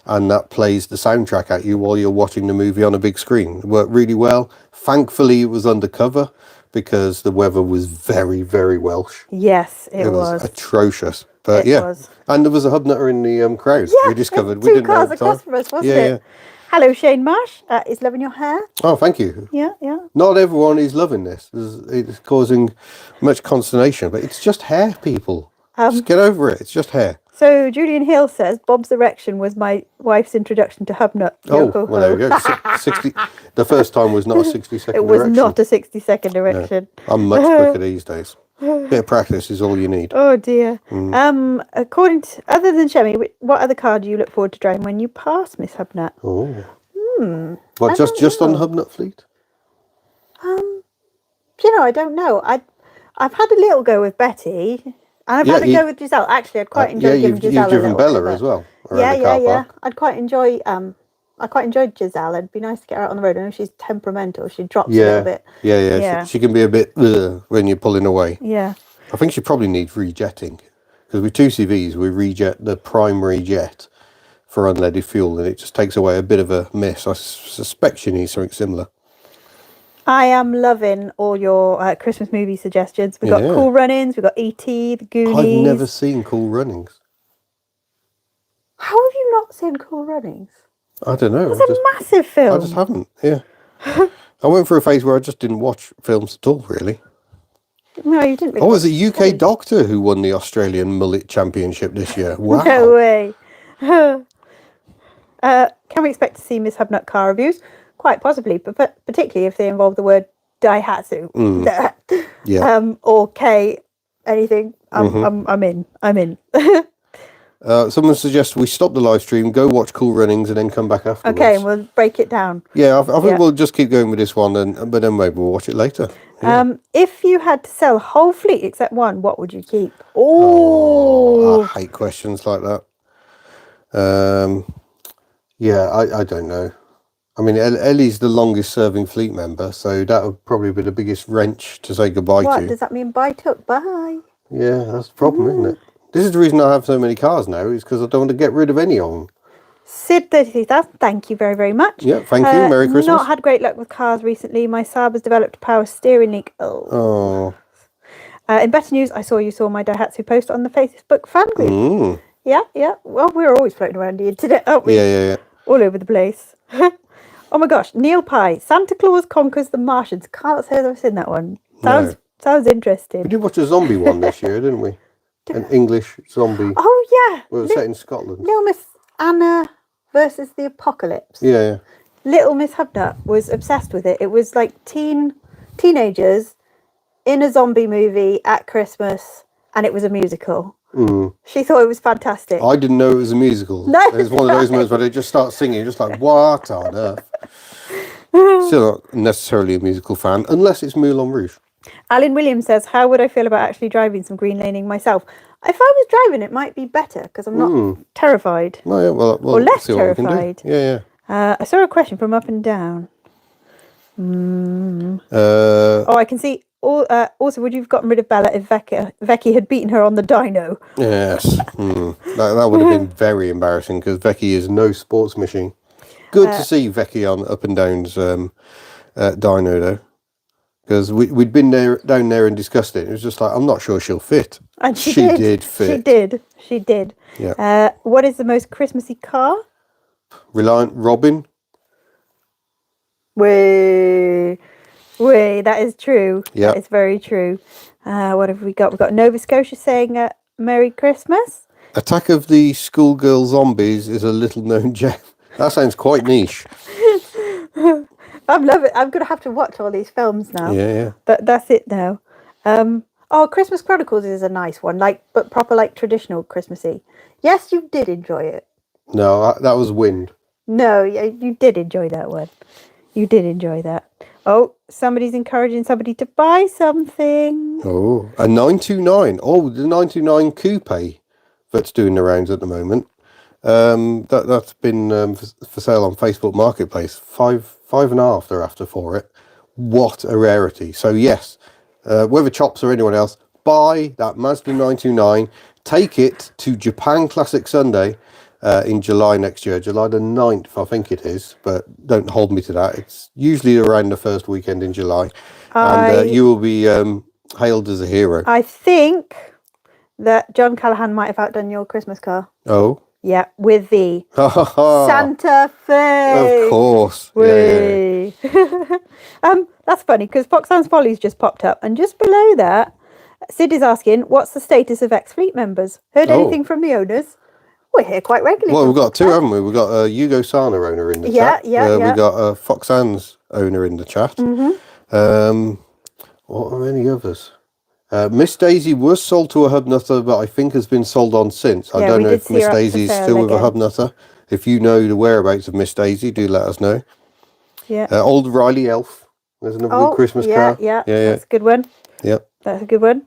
and that plays the soundtrack at you while you're watching the movie on a big screen. It worked really well. Thankfully, it was undercover because the weather was very, very Welsh. Yes, it was atrocious. But it was. And there was a HubNutter in the crowd. Yeah, we discovered. two We didn't cars know across from us, wasn't it? Hello, Shane Marsh. Is loving your hair. Oh, thank you. Yeah. Not everyone is loving this. It's causing much consternation, but it's just hair, people. Just get over it. It's just hair. So Julian Hill says Bob's erection was my wife's introduction to HubNut. Oh, well, there we go. 60. The first time was not a 60-second It was erection. not a 60-second erection. No, I'm much quicker these days. Bit of practice is all you need. Oh dear. According to other than Shemi, what other car do you look forward to driving when you pass Miss HubNut? Oh. What, just on HubNut fleet? I don't know. I've had a little go with Betty, and I've had a go with Giselle. Actually, I'd quite enjoy giving Giselle you've driven a Bella little as well. Yeah. I'd quite enjoy. I quite enjoyed Giselle. It'd be nice to get her out on the road. I know she's temperamental. She drops a little bit. Yeah. She can be a bit when you're pulling away. Yeah. I think she probably needs rejetting, because with 2CVs we rejet the primary jet for unleaded fuel, and it just takes away a bit of a miss. I suspect she needs something similar. I am loving all your Christmas movie suggestions. We've got Cool Runnings, we've got E.T., The Goonies. I've never seen Cool Runnings. How have you not seen Cool Runnings? I don't know. It's a massive film. I just haven't, I went through a phase where I just didn't watch films at all, really. No, you didn't. Really. Oh, it was a UK doctor who won the Australian Mullet Championship this year. Wow. No way. Can we expect to see Miss HubNut car reviews? Quite possibly, but particularly if they involve the word Daihatsu. Or K, anything. I'm in. Someone suggests we stop the live stream, go watch Cool Runnings, and then come back afterwards. Okay, and we'll break it down. Yeah, I think we'll just keep going with this one, but then maybe we'll watch it later. Yeah. If you had to sell a whole fleet except one, what would you keep? Oh, I hate questions like that. I don't know. I mean, Ellie's the longest serving fleet member, so that would probably be the biggest wrench to say goodbye to. What does that mean? Bye, Tuck? Bye. Yeah, that's the problem, isn't it? This is the reason I have so many cars now, is because I don't want to get rid of any of them. Sid 33,000, thank you very, very much. Yeah, thank you. Merry Christmas. Not had great luck with cars recently. My Saab has developed a power steering leak. Oh. In better news, I saw you saw my Daihatsu post on the Facebook fan group. Yeah. Well, we're always floating around the internet, aren't we? Yeah. All over the place. Oh my gosh, Neil Pye, Santa Claus Conquers the Martians. Can't say I've seen that one. Sounds interesting. We did watch a zombie one this year, didn't we? An English zombie. Oh yeah. Well, it was set in Scotland. Little Miss Anna versus the Apocalypse. Yeah. Little Miss HubNut was obsessed with it. It was like teenagers in a zombie movie at Christmas, and it was a musical. She thought it was fantastic. I didn't know it was a musical. No, it's one of those moments where they just start singing, just like, what on earth? Still not necessarily a musical fan, unless it's Moulin Rouge. Alan Williams says, how would I feel about actually driving some green laning myself? If I was driving, it might be better, because I'm not terrified. Oh, yeah, well, or less see what we can do. terrified. Yeah. I saw a question from Up and Down. I can see. Also, would you have gotten rid of Bella if Becky had beaten her on the dyno? Yes. That would have been very embarrassing, because Becky is no sports machine. Good to see Becky on Up and Down's dyno, though. Because we'd been down there and discussed it. It was just like, I'm not sure she'll fit. And she did fit. She did. Yeah. What is the most Christmassy car? Reliant Robin. Way, that is true. Yeah. That is very true. What have we got? We've got Nova Scotia saying Merry Christmas. Attack of the Schoolgirl Zombies is a little known gem. That sounds quite niche. I'm loving it. I'm going to have to watch all these films now. Yeah. But that's it now. Christmas Chronicles is a nice one, but proper traditional Christmassy. Yes, you did enjoy it. No, that was Wind. No, you did enjoy that one. You did enjoy that. Oh, somebody's encouraging somebody to buy something. Oh, a 929. Oh, the 929 coupe that's doing the rounds at the moment. That's been for sale on Facebook Marketplace. $5.5 they're after for it. What a rarity! So yes, whether Chops or anyone else, buy that Mazda 929. Take it to Japan Classic Sunday in July next year, July the 9th, I think it is. But don't hold me to that. It's usually around the first weekend in July, and you will be hailed as a hero. I think that John Callahan might have outdone your Christmas car. Oh. Yeah, with the Santa Fe. Of course. Yeah. That's funny because Foxhound's Follies just popped up, and just below that, Sid is asking, "What's the status of ex-fleet members? Heard anything from the owners?" We're here quite regularly. Well, we've got two, haven't we? We've got a Hugo Sana owner in the chat. Yeah. We've got a Foxhound's owner in the chat. What are any others? Miss Daisy was sold to a HubNutter, but I think has been sold on since. I don't know if Miss Daisy is still with a HubNutter. If you know the whereabouts of Miss Daisy, do let us know. Yeah. Old Riley Elf. There's another good Christmas car. Yeah. That's a good one. Yep. That's a good one.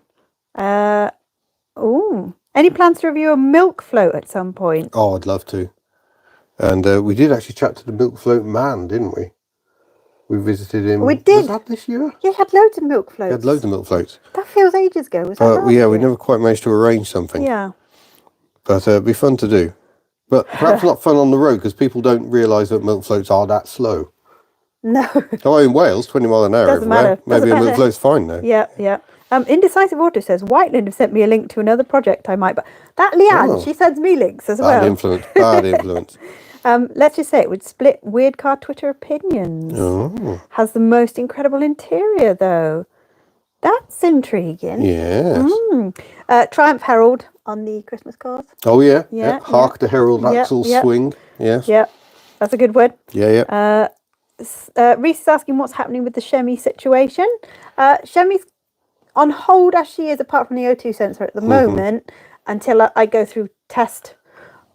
Any plans to review a milk float at some point? Oh, I'd love to. And we did actually chat to the milk float man, didn't we? We visited him. We did. Was that this year? Yeah, he had loads of milk floats. He had loads of milk floats. That feels ages ago. Was that last year? We never quite managed to arrange something. Yeah. But it'd be fun to do. But perhaps not fun on the road because people don't realise that milk floats are that slow. No. Oh, in Wales, 20 mile an hour Doesn't matter. Maybe a milk float's fine now. Yeah. Indecisive Auto says, Whiteland have sent me a link to another project I might... But that Leanne, she sends me links as well. Bad influence. Let's just say it would split weird car Twitter opinions. Oh. Has the most incredible interior, though. That's intriguing. Yes. Triumph Herald on the Christmas cars. Oh, yeah. Hark the Herald Axel Swing. Yes. Yeah, that's a good word. Yeah. Reese is asking what's happening with the Chemi situation. Chemi's on hold as she is, apart from the O2 sensor at the moment, until I go through test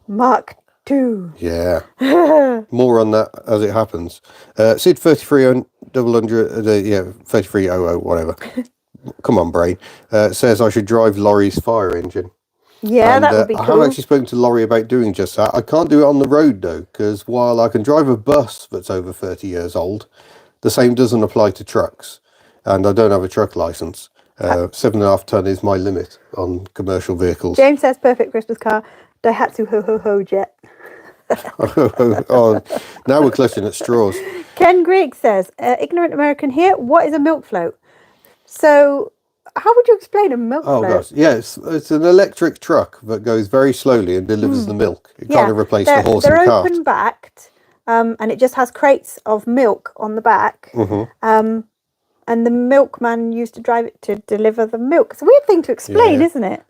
Mark 2. Yeah. More on that as it happens. Sid 3300, 3300, whatever. Come on, brain. Says I should drive Laurie's fire engine. Yeah, that would be cool. I haven't actually spoken to Laurie about doing just that. I can't do it on the road, though, because while I can drive a bus that's over 30 years old, the same doesn't apply to trucks. And I don't have a truck licence. 7.5 ton is my limit on commercial vehicles. James says perfect Christmas car, Daihatsu Ho Ho Ho Jet. Oh, now we're clutching at straws. Ken Grigg says, ignorant American here, what is a milk float? So, how would you explain a milk float? Oh, gosh. Yeah, it's an electric truck that goes very slowly and delivers the milk. It kind of replaces the horse and cart. They're open-backed, and it just has crates of milk on the back. And the milkman used to drive it to deliver the milk. It's a weird thing to explain, isn't it?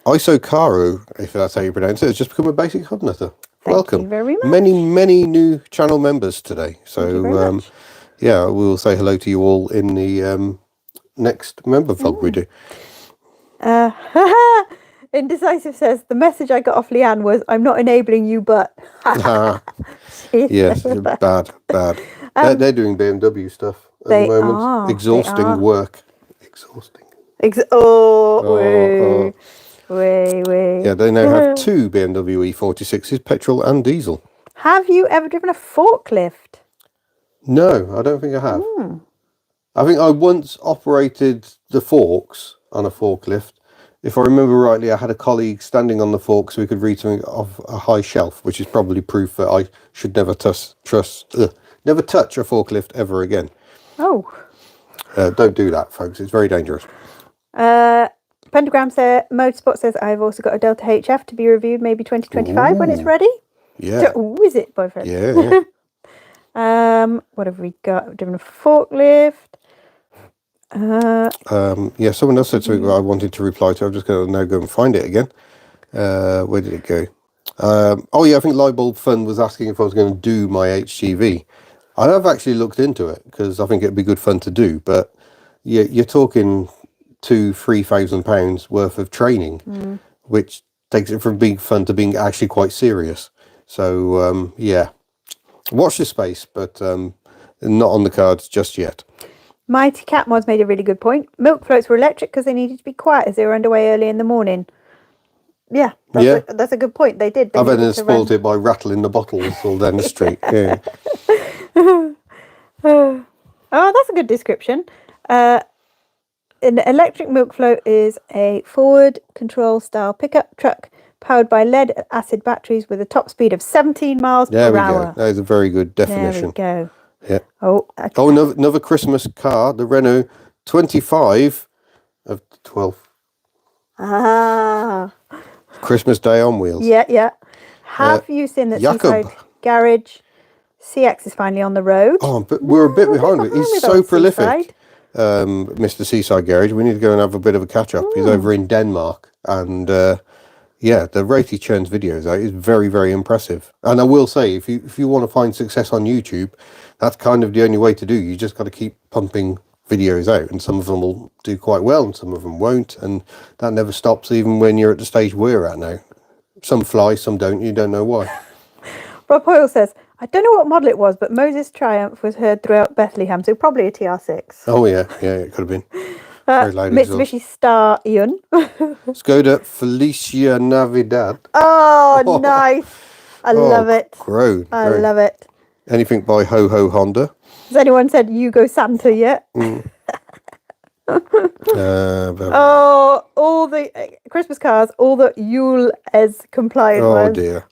Isocaru, if that's how you pronounce it, has just become a basic HubNutter. Welcome. Thank you very much. Many new channel members today. So, we'll say hello to you all in the next member vlog we do. Indecisive says, the message I got off Leanne was, I'm not enabling you, but... Yes, bad. They're doing BMW stuff at the moment. Exhausting work. Exhausting. Yeah, they now have two BMW E46s, petrol and diesel. Have you ever driven a forklift? No, I don't think I have. I think I once operated the forks on a forklift. If I remember rightly, I had a colleague standing on the fork so we could read something off a high shelf, which is probably proof that I should never touch a forklift ever again. Oh. Don't do that, folks. It's very dangerous. Pentagram says, Motorsport says, I've also got a Delta HF to be reviewed maybe 2025 when it's ready. Yeah. Is it, boyfriend? Yeah. What have we got? Driven a forklift. Someone else said something that I wanted to reply to. I'm just going to now go and find it again. Where did it go? Oh yeah, I think Lightbulb Fun was asking if I was going to do my HGV. I have actually looked into it because I think it'd be good fun to do, but you're talking £2,000-3,000 worth of training, which takes it from being fun to being actually quite serious. So yeah, watch this space, but not on the cards just yet. Mighty Cat Mods made a really good point. Milk floats were electric because they needed to be quiet as they were underway early in the morning. Yeah, that's a good point. They did. I've then spoiled it by rattling the bottles all down the street. Yeah. Oh, that's a good description. An electric milk float is a forward control style pickup truck powered by lead acid batteries with a top speed of 17 miles per hour. There we go. That is a very good definition. There we go. Yeah. Oh, another Christmas car, the Renault 25 of 12. Ah. Christmas Day on wheels. Yeah. Have you seen that Seaside Garage CX is finally on the road? Oh, but we're a bit behind it. He's so prolific, Mr. Seaside Garage. We need to go and have a bit of a catch up. He's over in Denmark, and yeah, the rate he churns videos out is very, very impressive. And I will say, if you want to find success on YouTube, that's kind of the only way to do. You just got to keep pumping videos out, and some of them will do quite well and some of them won't, and that never stops even when you're at the stage we're at now. Some fly, some don't. You don't know why. Rob Hoyle says, I don't know what model it was, but Moses Triumph was heard throughout Bethlehem, so probably a TR6. Oh yeah, it could have been. Very loud Mitsubishi Star Ion. Skoda Felicia Navidad. Oh, nice. I love it. Grown. I love it. Anything by Ho Ho Honda. Has anyone said Yugo Santa yet? All the Christmas cars, all the Yule as compliant ones. Oh dear.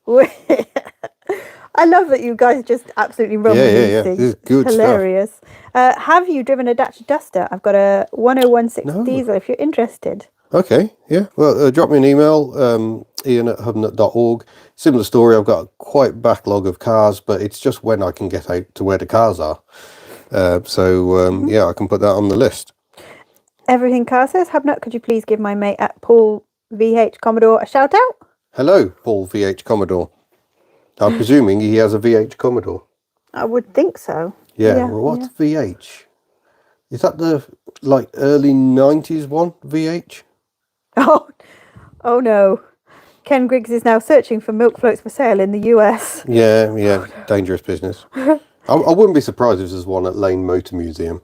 I love that you guys just absolutely run with these things. This is good hilarious stuff. Have you driven a Dacia Duster? I've got a 1016 diesel if you're interested. Okay, yeah. Well, drop me an email, ian@hubnut.org. Similar story. I've got a quite backlog of cars, but it's just when I can get out to where the cars are. Yeah, I can put that on the list. Everything Car says, Hubnut, could you please give my mate at Paul VH Commodore a shout out? Hello, Paul VH Commodore. I'm presuming he has a VH Commodore. I would think so. Yeah. Well, what's VH? Is that the early 90s one, VH? Oh no. Ken Griggs is now searching for milk floats for sale in the US. Yeah, dangerous business. I wouldn't be surprised if there's one at Lane Motor Museum.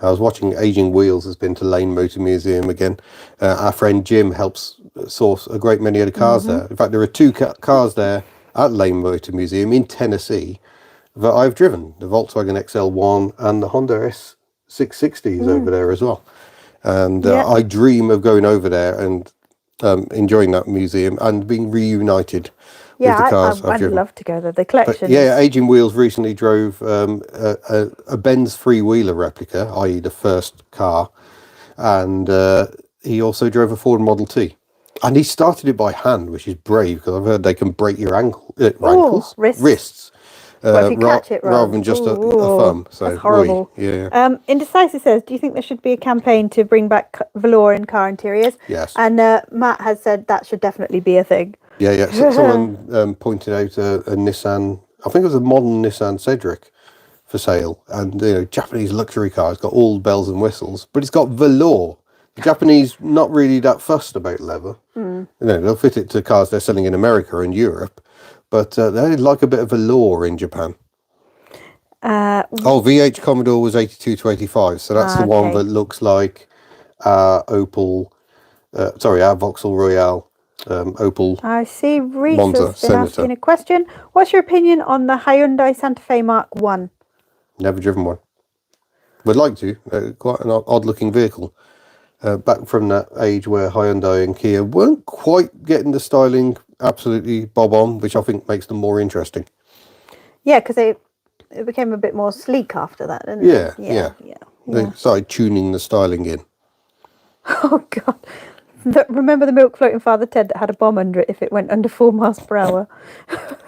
I was watching Aging Wheels has been to Lane Motor Museum again. Our friend Jim helps source a great many of the cars there. In fact, there are two cars there at Lane Motor Museum in Tennessee that I've driven. The Volkswagen XL1 and the Honda S660 is over there as well. And I dream of going over there and enjoying that museum and being reunited with the cars I've driven. I'd love to go there. The collection. But, Aging Wheels recently drove a Benz three-wheeler replica, i.e. the first car, and he also drove a Ford Model T. And he started it by hand, which is brave, because I've heard they can break your ankles, wrists. Well, if you catch it rather than just a thumb. So that's horrible. Yeah. Indecisive says, do you think there should be a campaign to bring back velour in car interiors? Yes. And Matt has said that should definitely be a thing. Yeah. So someone pointed out a Nissan, I think it was a modern Nissan Cedric for sale. And, Japanese luxury car. It's got all bells and whistles, but it's got velour. The Japanese not really that fussed about leather. They'll fit it to cars they're selling in America and Europe. But they like a bit of velour in Japan. VH Commodore was 8225, so that's the one that looks like our Vauxhall Royale Opel. I see Reese Monza has been asking a question. What's your opinion on the Hyundai Santa Fe Mark 1? Never driven one. Would like to. Quite an odd-looking vehicle. Back from that age where Hyundai and Kia weren't quite getting the styling absolutely bob on, which I think makes them more interesting. Yeah, because it became a bit more sleek after that, didn't it? Yeah. They started tuning the styling in. Oh, God. Remember the milk floating Father Ted that had a bomb under it if it went under 4 miles per hour?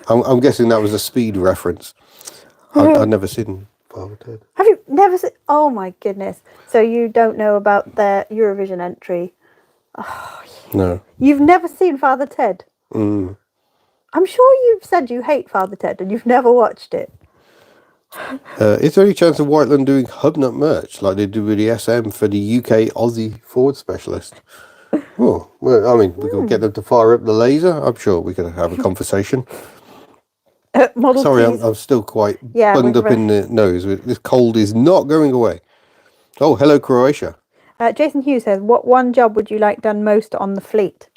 I'm guessing that was a speed reference. I've never seen Father Ted. Have you never seen? Oh, my goodness. So you don't know about their Eurovision entry No. You've never seen Father Ted? Mm. I'm sure you've said you hate Father Ted and you've never watched it. Is there any chance of Whiteland doing HubNut merch like they do with the SM for the UK Aussie Ford specialist? Oh, well, I mean, we could get them to fire up the laser. I'm sure we could have a conversation. Model Sorry, Ts. I'm still quite Yeah, bunged up in the nose. This cold is not going away. Oh, hello, Croatia. Jason Hughes says, what one job would you like done most on the fleet?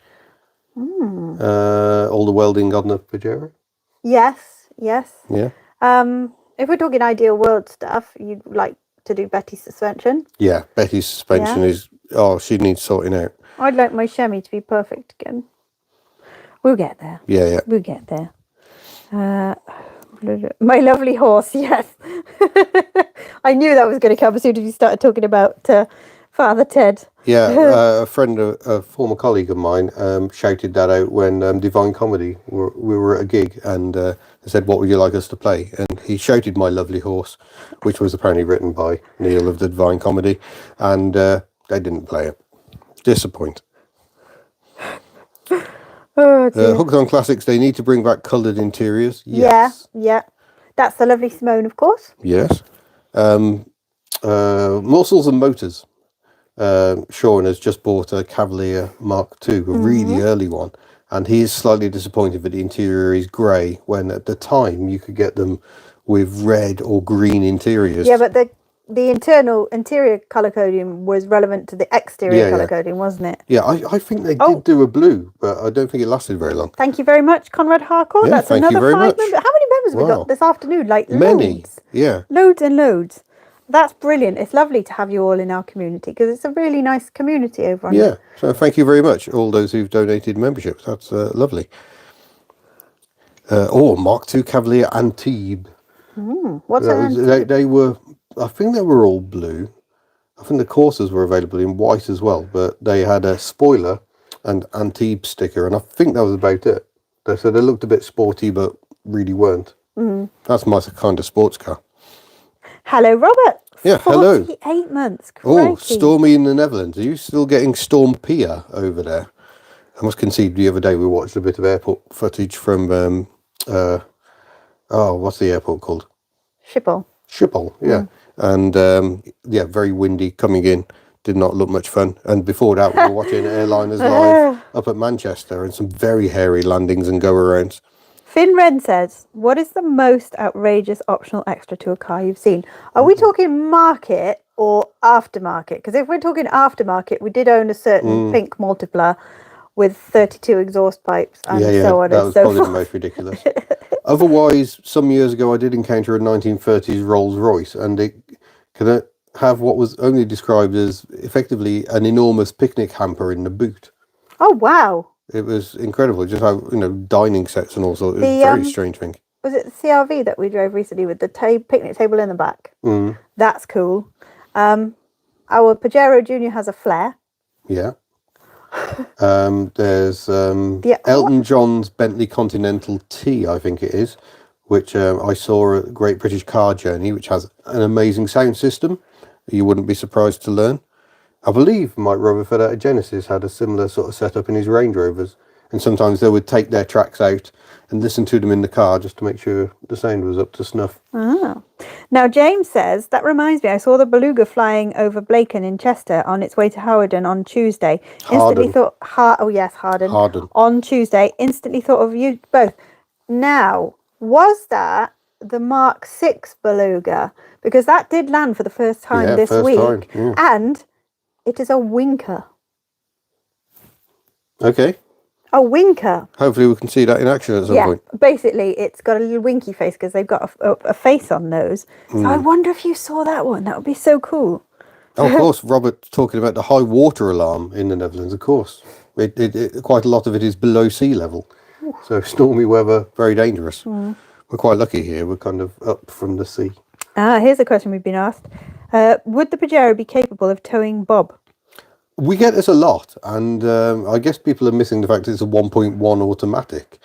All the welding on the Pajero. Yes. Yeah. If we're talking ideal world stuff, you'd like to do Betty's suspension. Yeah, Betty's suspension is... Oh, she needs sorting out. I'd like my Chevy to be perfect again. We'll get there. Yeah. We'll get there. My lovely horse, yes. I knew that was going to come as soon as you started talking about Father Ted. Yeah, a friend, a former colleague of mine, shouted that out when Divine Comedy, we were at a gig, and they said, what would you like us to play? And he shouted My Lovely Horse, which was apparently written by Neil of the Divine Comedy, and they didn't play it. Disappoint. Oh, dear. Hooked on Classics, they need to bring back coloured interiors. Yes. Yeah. That's the lovely Simone, of course. Yes. Morsels and Motors. Sean has just bought a Cavalier Mark II, a really early one, and he is slightly disappointed that the interior is grey when at the time you could get them with red or green interiors. Yeah, but the interior colour coding was relevant to the exterior colour coding, wasn't it? Yeah, I think they did do a blue, but I don't think it lasted very long. Thank you very much, Conrad Harcourt. Yeah, That's thank you another very 5 much. members. How many members have we got this afternoon? Like Many. Loads. Yeah. Loads and loads. That's brilliant. It's lovely to have you all in our community because it's a really nice community over on Yeah, so thank you very much, all those who've donated memberships. That's lovely. Mark II Cavalier Antibes. What's They were, I think they were all blue. I think the Corsas were available in white as well, but they had a spoiler and Antibes sticker, and I think that was about it. So they looked a bit sporty, but really weren't. That's my kind of sports car. Hello, Robert. Yeah, hello. 48 months. Oh, Crikey. Stormy in the Netherlands. Are you still getting Storm Pia over there? I must concede the other day we watched a bit of airport footage from, what's the airport called? Schiphol, yeah. And, very windy coming in. Did not look much fun. And before that, we were watching Airliners Live up at Manchester and some very hairy landings and go-arounds. Finn Wren says, what is the most outrageous optional extra to a car you've seen? Are we talking market or aftermarket? Because if we're talking aftermarket, we did own a certain pink multipler with 32 exhaust pipes and so on and so forth. That was probably the most ridiculous. Otherwise, some years ago, I did encounter a 1930s Rolls Royce, and it can have what was only described as effectively an enormous picnic hamper in the boot. Oh, wow. It was incredible, just how, dining sets and all sorts. It was a very strange thing. Was it the CRV that we drove recently with the picnic table in the back? That's cool. Our Pajero Junior has a flare. Yeah. There's Elton John's Bentley Continental T, I think it is, which I saw at Great British Car Journey, which has an amazing sound system. You wouldn't be surprised to learn. I believe Mike Rutherford at Genesis had a similar sort of setup in his Range Rovers, and sometimes they would take their tracks out and listen to them in the car just to make sure the sound was up to snuff. Oh. Now, James says, that reminds me, I saw the Beluga flying over Blacon in Chester on its way to Hawarden on Tuesday. Instantly thought, Harden. On Tuesday, instantly thought of you both. Now, was that the Mark VI Beluga? Because that did land for the first time this week. And it is a winker. Okay. A winker. Hopefully we can see that in action at some point. Basically, it's got a little winky face because they've got a face on those. So I wonder if you saw that one. That would be so cool. Oh, of course, Robert's talking about the high water alarm in the Netherlands, of course. Quite a lot of it is below sea level. So stormy weather, very dangerous. We're quite lucky here. We're kind of up from the sea. Here's a question we've been asked. Would the Pajero be capable of towing Bob? We get this a lot, and I guess people are missing the fact that it's a 1.1 automatic.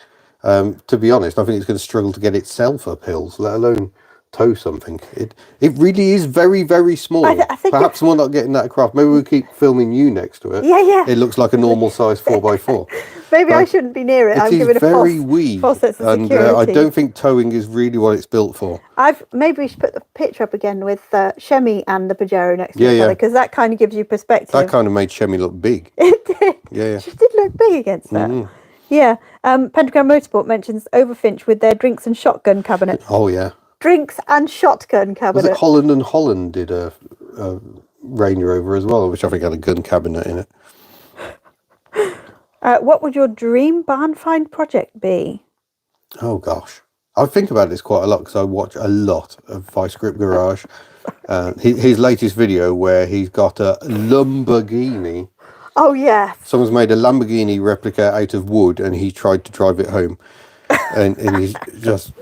To be honest, I think it's going to struggle to get itself up hills, let alone tow something. It really is very, very small. I think Perhaps we're not getting that across. Maybe we keep filming you next to it. Yeah. It looks like a normal size 4x4. Maybe I shouldn't be near it. I'm giving It is very a wee, false sense of and security. I don't think towing is really what it's built for. Maybe we should put the picture up again with Shemi and the Pajero next to Yeah, each yeah. other, because that kind of gives you perspective. That kind of made Shemi look big. It did. Yeah. She did look big against that. Yeah. Pentagram Motorsport mentions Overfinch with their drinks and shotgun cabinet. Oh, yeah. Drinks and shotgun cabinet. Was it Holland and Holland did a Range Rover as well, which I think had a gun cabinet in it. What would your dream barn find project be? Oh, gosh. I think about this quite a lot because I watch a lot of Vice Grip Garage. His latest video where he's got a Lamborghini. Oh, yes. Someone's made a Lamborghini replica out of wood and he tried to drive it home. And he's just...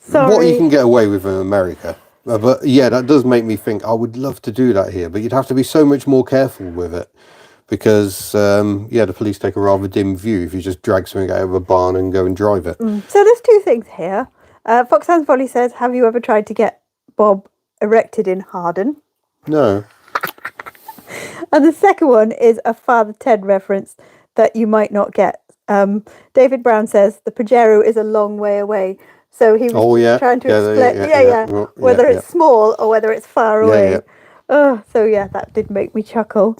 Sorry. What you can get away with in America. But yeah, that does make me think I would love to do that here. But you'd have to be so much more careful with it. Because, the police take a rather dim view if you just drag something out of a barn and go and drive it. So there's two things here. Foxhound's Volley says, have you ever tried to get Bob erected in Harden? No. And the second one is a Father Ted reference that you might not get. David Brown says, the Pajero is a long way away. So he was trying to explain whether it's small or whether it's far away. Yeah. Oh, so yeah, that did make me chuckle.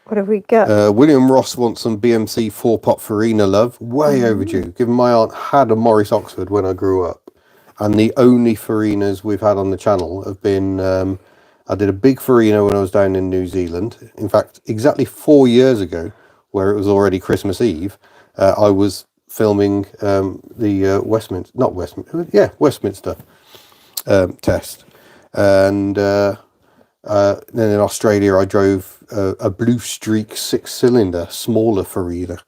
What have we got? William Ross wants some BMC 4-pot Farina love. Way overdue. Given my aunt had a Morris Oxford when I grew up. And the only Farinas we've had on the channel have been... I did a big Farina when I was down in New Zealand. In fact, exactly 4 years ago, where it was already Christmas Eve, I was filming the Westminster test. And then in Australia, I drove a Blue Streak 6-cylinder, smaller Farina.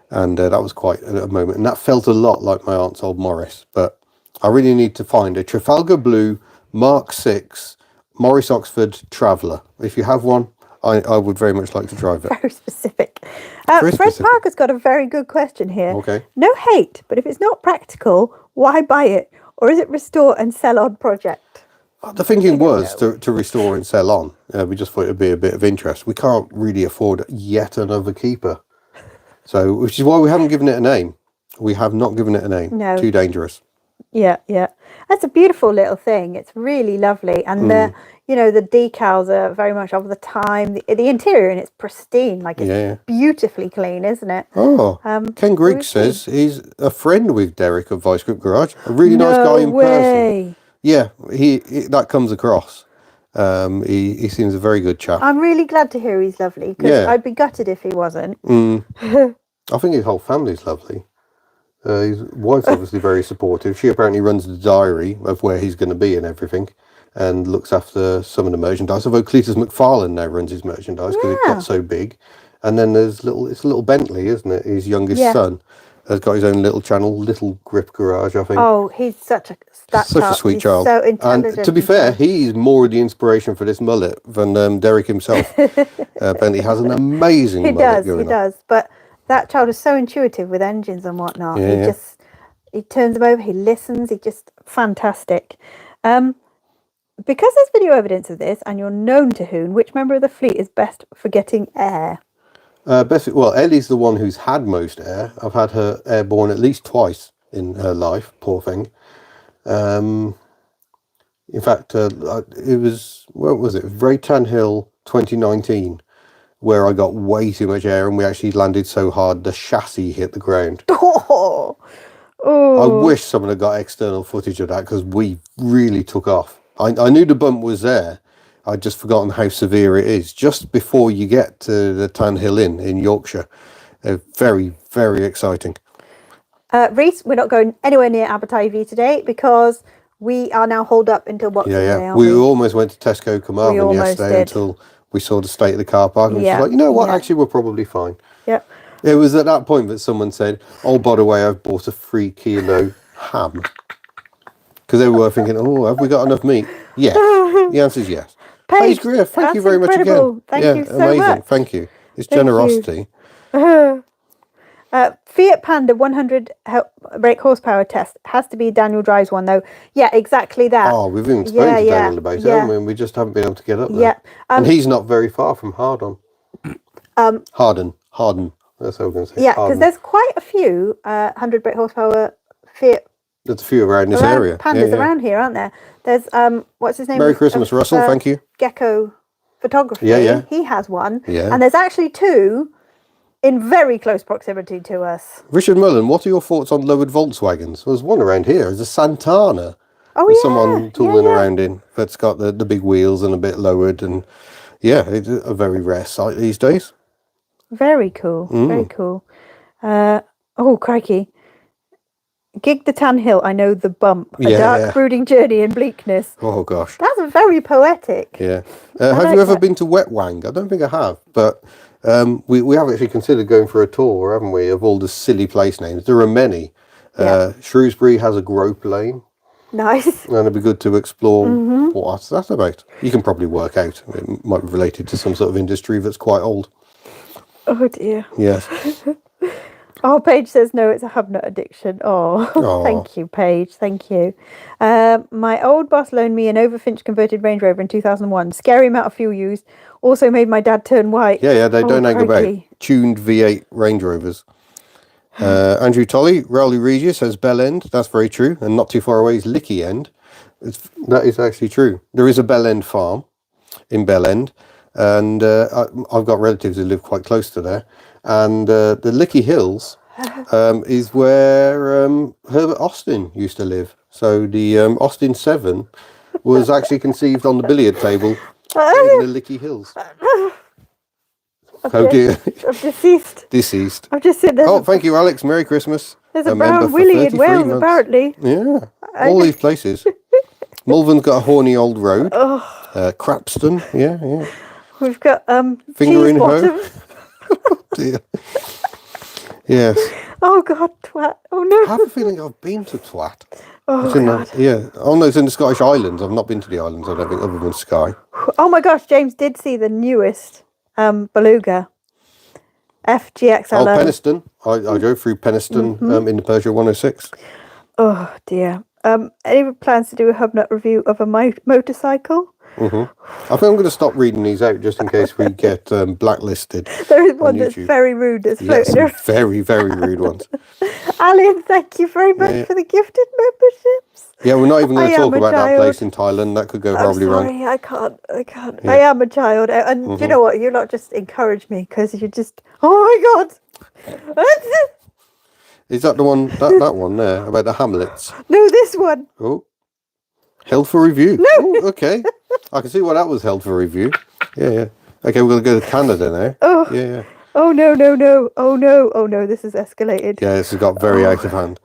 And that was quite a moment. And that felt a lot like my aunt's old Morris. But I really need to find a Trafalgar Blue Mark 6 Morris Oxford Traveller. If you have one, I would very much like to drive it. Very specific. Fred Parker's got a very good question here. Okay. No hate, but if it's not practical, why buy it? Or is it restore and sell on project? The thinking was to restore and sell on. We just thought it would be a bit of interest. We can't really afford yet another keeper. So, which is why we haven't given it a name. We have not given it a name. No. Too dangerous. Yeah. That's a beautiful little thing. It's really lovely. And the decals are very much of the time. The interior in it's pristine. Like it's beautifully clean, isn't it? Oh, Ken Griggs says he's a friend with Derek of Vice Grip Garage. A really nice guy in person. Yeah, he that comes across. He seems a very good chap. I'm really glad to hear he's lovely, because I'd be gutted if he wasn't. I think his whole family's lovely. His wife's obviously very supportive. She apparently runs the diary of where he's going to be and everything, and looks after some of the merchandise. Although Cletus McFarlane now runs his merchandise because it got so big. And then there's it's a little Bentley, isn't it? His youngest son has got his own little channel, Little Grip Garage, I think. Oh, he's such a sweet child. So intelligent. And to be fair, he's more the inspiration for this mullet than Derek himself. Bentley has an amazing mullet going on. He does. But that child is so intuitive with engines and whatnot. He turns them over, he listens, he's just fantastic. Because there's video evidence of this, and you're known to Hoon, which member of the fleet is best for getting air? Ellie's the one who's had most air. I've had her airborne at least twice in her life, poor thing. In fact, it was, what was it? Vraytan Hill 2019, where I got way too much air and we actually landed so hard the chassis hit the ground. Oh. I wish someone had got external footage of that, because we really took off. I knew the bump was there. I'd just forgotten how severe it is. Just before you get to the Tan Hill Inn in Yorkshire. Very, very exciting. Reese, we're not going anywhere near Abertavy today because we are now holed up until Boxing Day. We almost went to Tesco Carmarthen yesterday until we saw the state of the car park. And we were like, you know what, actually we're probably fine. Yep. It was at that point that someone said, oh, by the way, I've bought a 3 kilo ham. Because they were thinking, oh, have we got enough meat? Yes. The answer is yes. Paige, Greer, thank you very much again. Thank you so amazing. much. Thank you. It's generosity. Fiat Panda 100 brake horsepower test has to be Daniel Drive's one though. Yeah, exactly that. Oh, we've even spoken to Daniel about it, haven't we? And we just haven't been able to get up there. Yeah. And he's not very far from Hardon. Harden. That's how we're going to say. Yeah, because there's quite a few 100 brake horsepower Fiat. There's a few around this area. Pandas around here, aren't there? There's what's his name? Merry Christmas, Russell. Thank you. Gecko Photography. Yeah. He has one. Yeah. And there's actually two in very close proximity to us. Richard Mullen, what are your thoughts on lowered Volkswagens? There's one around here. There's a Santana. Oh, There's yeah. someone tooling around in that's got the big wheels and a bit lowered. And yeah, it's a very rare sight these days. Very cool. Very cool. Oh, crikey. Gig the Tan Hill, I know the bump. A dark brooding journey in bleakness. Oh, gosh. That's very poetic. Yeah. Have you ever been to Wet Wang? I don't think I have, but we have actually considered going for a tour, haven't we, of all the silly place names. There are many. Shrewsbury has a grope lane. Nice. And it'd be good to explore what's that about. You can probably work out. It might be related to some sort of industry that's quite old. Oh, dear. Yes. Oh, Paige says no, it's a HubNut addiction. Oh, thank you, Paige. Thank you. My old boss loaned me an Overfinch converted Range Rover in 2001. Scary amount of fuel used. Also made my dad turn white. Yeah, they don't hang about. Tuned V8 Range Rovers. Andrew Tolley, Rowley Regis says Bell End. That's very true. And not too far away is Licky End. That is actually true. There is a Bell End farm in Bell End. And I've got relatives who live quite close to there. And the Licky Hills is where Herbert Austin used to live. So the Austin 7 was actually conceived on the billiard table in the Licky Hills. Oh dear. I'm deceased. Deceased. I've just said Oh, thank you, Alex. Merry Christmas. There's a Brown Willie in Wales, apparently. Yeah, all these places. Mulvan's got a horny old road. Crapston, yeah. We've got Finger in Bottom. Oh dear. Yes. Oh God, twat. Oh no. I have a feeling I've been to Twat. Oh God. Oh no, it's in the Scottish Islands. I've not been to the islands, I don't think, other than Skye. Oh my gosh, James did see the newest Beluga. FGXLO. Oh, Penistone. I drove through Penistone in the Peugeot 106. Oh dear. Any plans to do a HubNut review of a motorcycle? I think I'm going to stop reading these out just in case we get blacklisted. There is one that's very rude that's floating around. Very, very rude ones. Alan, thank you very much for the gifted memberships. Yeah, we're not even going to talk about that place in Thailand. That could go horribly wrong. I can't. Yeah. I am a child. And you know what? You lot just encourage me because you just, oh my God. Is that the one, that one there, about the Hamlets? No, this one. Oh. Held for review. No. Oh, okay. I can see why that was held for review. Yeah. Okay, we're going to go to Canada now. Oh. Yeah. Oh, no. Oh, no. Oh, no. This has escalated. Yeah, this has got very out of hand.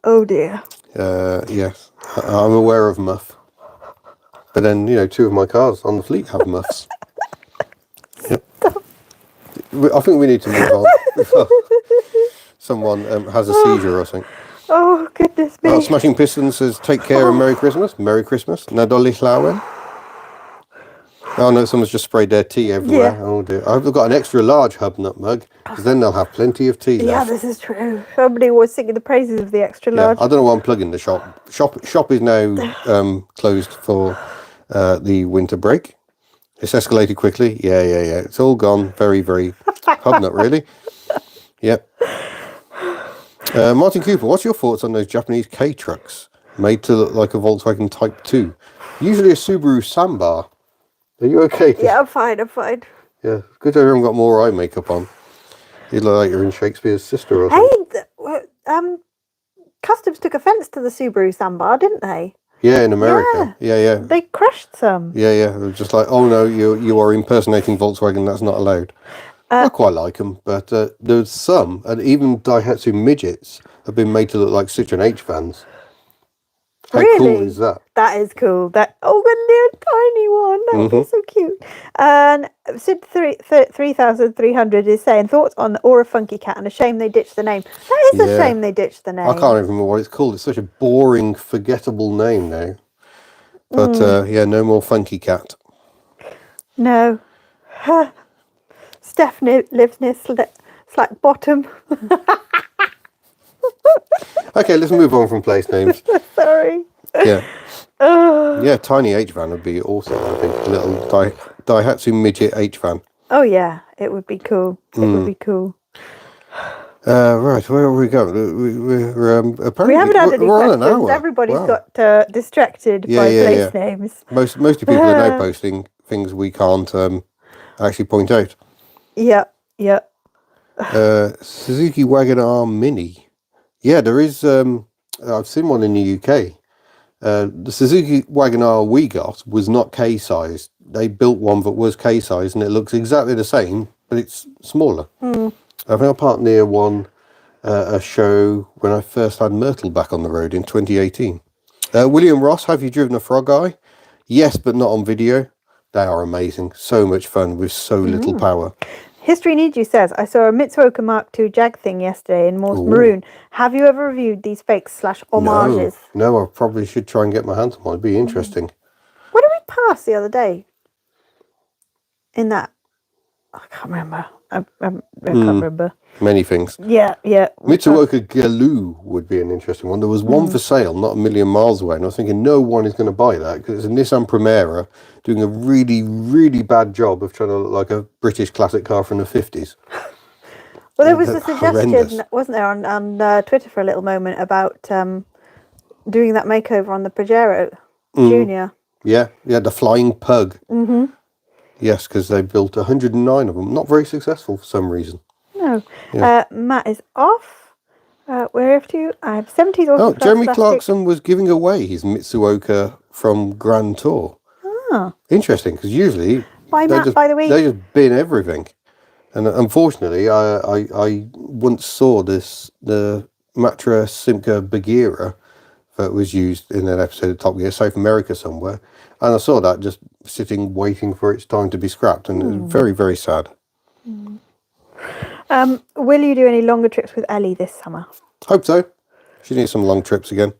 Oh, dear. Yes. I'm aware of muff. But then, two of my cars on the fleet have muffs. Yep. I think we need to move on before someone has a seizure or something. Oh, goodness me. Smashing Piston says, take care and Merry Christmas. Merry Christmas. Nadoli Llawen. Oh no, someone's just sprayed their tea everywhere. Yeah. Oh dear. I've got an extra large HubNut mug, because then they'll have plenty of tea left. Yeah, this is true. Somebody was singing the praises of the extra large. I don't know why I'm plugging the shop. Shop is now closed for the winter break. It's escalated quickly. Yeah. It's all gone. Very, very HubNut, really. Yep. Martin Cooper, what's your thoughts on those Japanese K trucks made to look like a Volkswagen Type 2? Usually a Subaru Sambar. Are you okay? Yeah, I'm fine. Yeah, good I haven't got more eye makeup on. You look like you're in Shakespeare's sister or something. Hey, Customs took offence to the Subaru Sambar, didn't they? Yeah, in America. Yeah. They crushed some. Yeah. They were just like, oh no, you are impersonating Volkswagen, that's not allowed. I quite like them, but there's some, and even Daihatsu midgets have been made to look like Citroen H vans. How cool is that? That is cool. And they're a tiny one. That would be so cute. And Sid 3300 is saying, thoughts on the Aura Funky Cat, and a shame they ditched the name. That is a shame they ditched the name. I can't even remember what it's called. It's such a boring, forgettable name now. But no more Funky Cat. No. Steph lives near Slack Bottom. Okay, let's move on from place names. Sorry. Yeah. Yeah, tiny H-van would be awesome, I think. A little Daihatsu midget H-van. Oh yeah, it would be cool. It would be cool. Right, where are we going? We're apparently We haven't had any we're on an questions. hour. Everybody's Wow. got distracted by place names. Most of the people are now posting things we can't actually point out. Yeah, yeah. Suzuki Wagon R Mini. Yeah, there is. I've seen one in the UK. The Suzuki Wagon R we got was not K-sized. They built one that was K-sized, and it looks exactly the same, but it's smaller. I think I parked near one a show when I first had Myrtle back on the road in 2018. William Ross, have you driven a Frog Eye? Yes, but not on video. They are amazing. So much fun with so little power. History Needs You says, I saw a Mitsuoka Mark II Jag thing yesterday in Morse Maroon. Have you ever reviewed these fakes/homages? No, I probably should try and get my hands on one. It'd be interesting. What did we pass the other day? In that, I can't remember. I can't remember. Many things. Yeah. Mitsuoka Galoo would be an interesting one. There was one for sale, not a million miles away, and I was thinking no one is going to buy that because it's a Nissan Primera doing a really, really bad job of trying to look like a British classic car from the 50s. Well, there was a suggestion, wasn't there, on Twitter for a little moment about doing that makeover on the Pajero Junior. Yeah, the Flying Pug. Yes, because they built 109 of them. Not very successful for some reason. No. Yeah. Matt is off. Where have you? I have 70s. Oh, Jeremy Clarkson was giving away his Mitsuoka from Grand Tour. Ah. Interesting, because usually by the way, they just bin everything. And unfortunately, I once saw the Matra Simca Bagheera that was used in an episode of Top Gear, South America somewhere. And I saw that just sitting, waiting for its time to be scrapped. And it was very, very sad. Will you do any longer trips with Ellie this summer? Hope so. She needs some long trips again.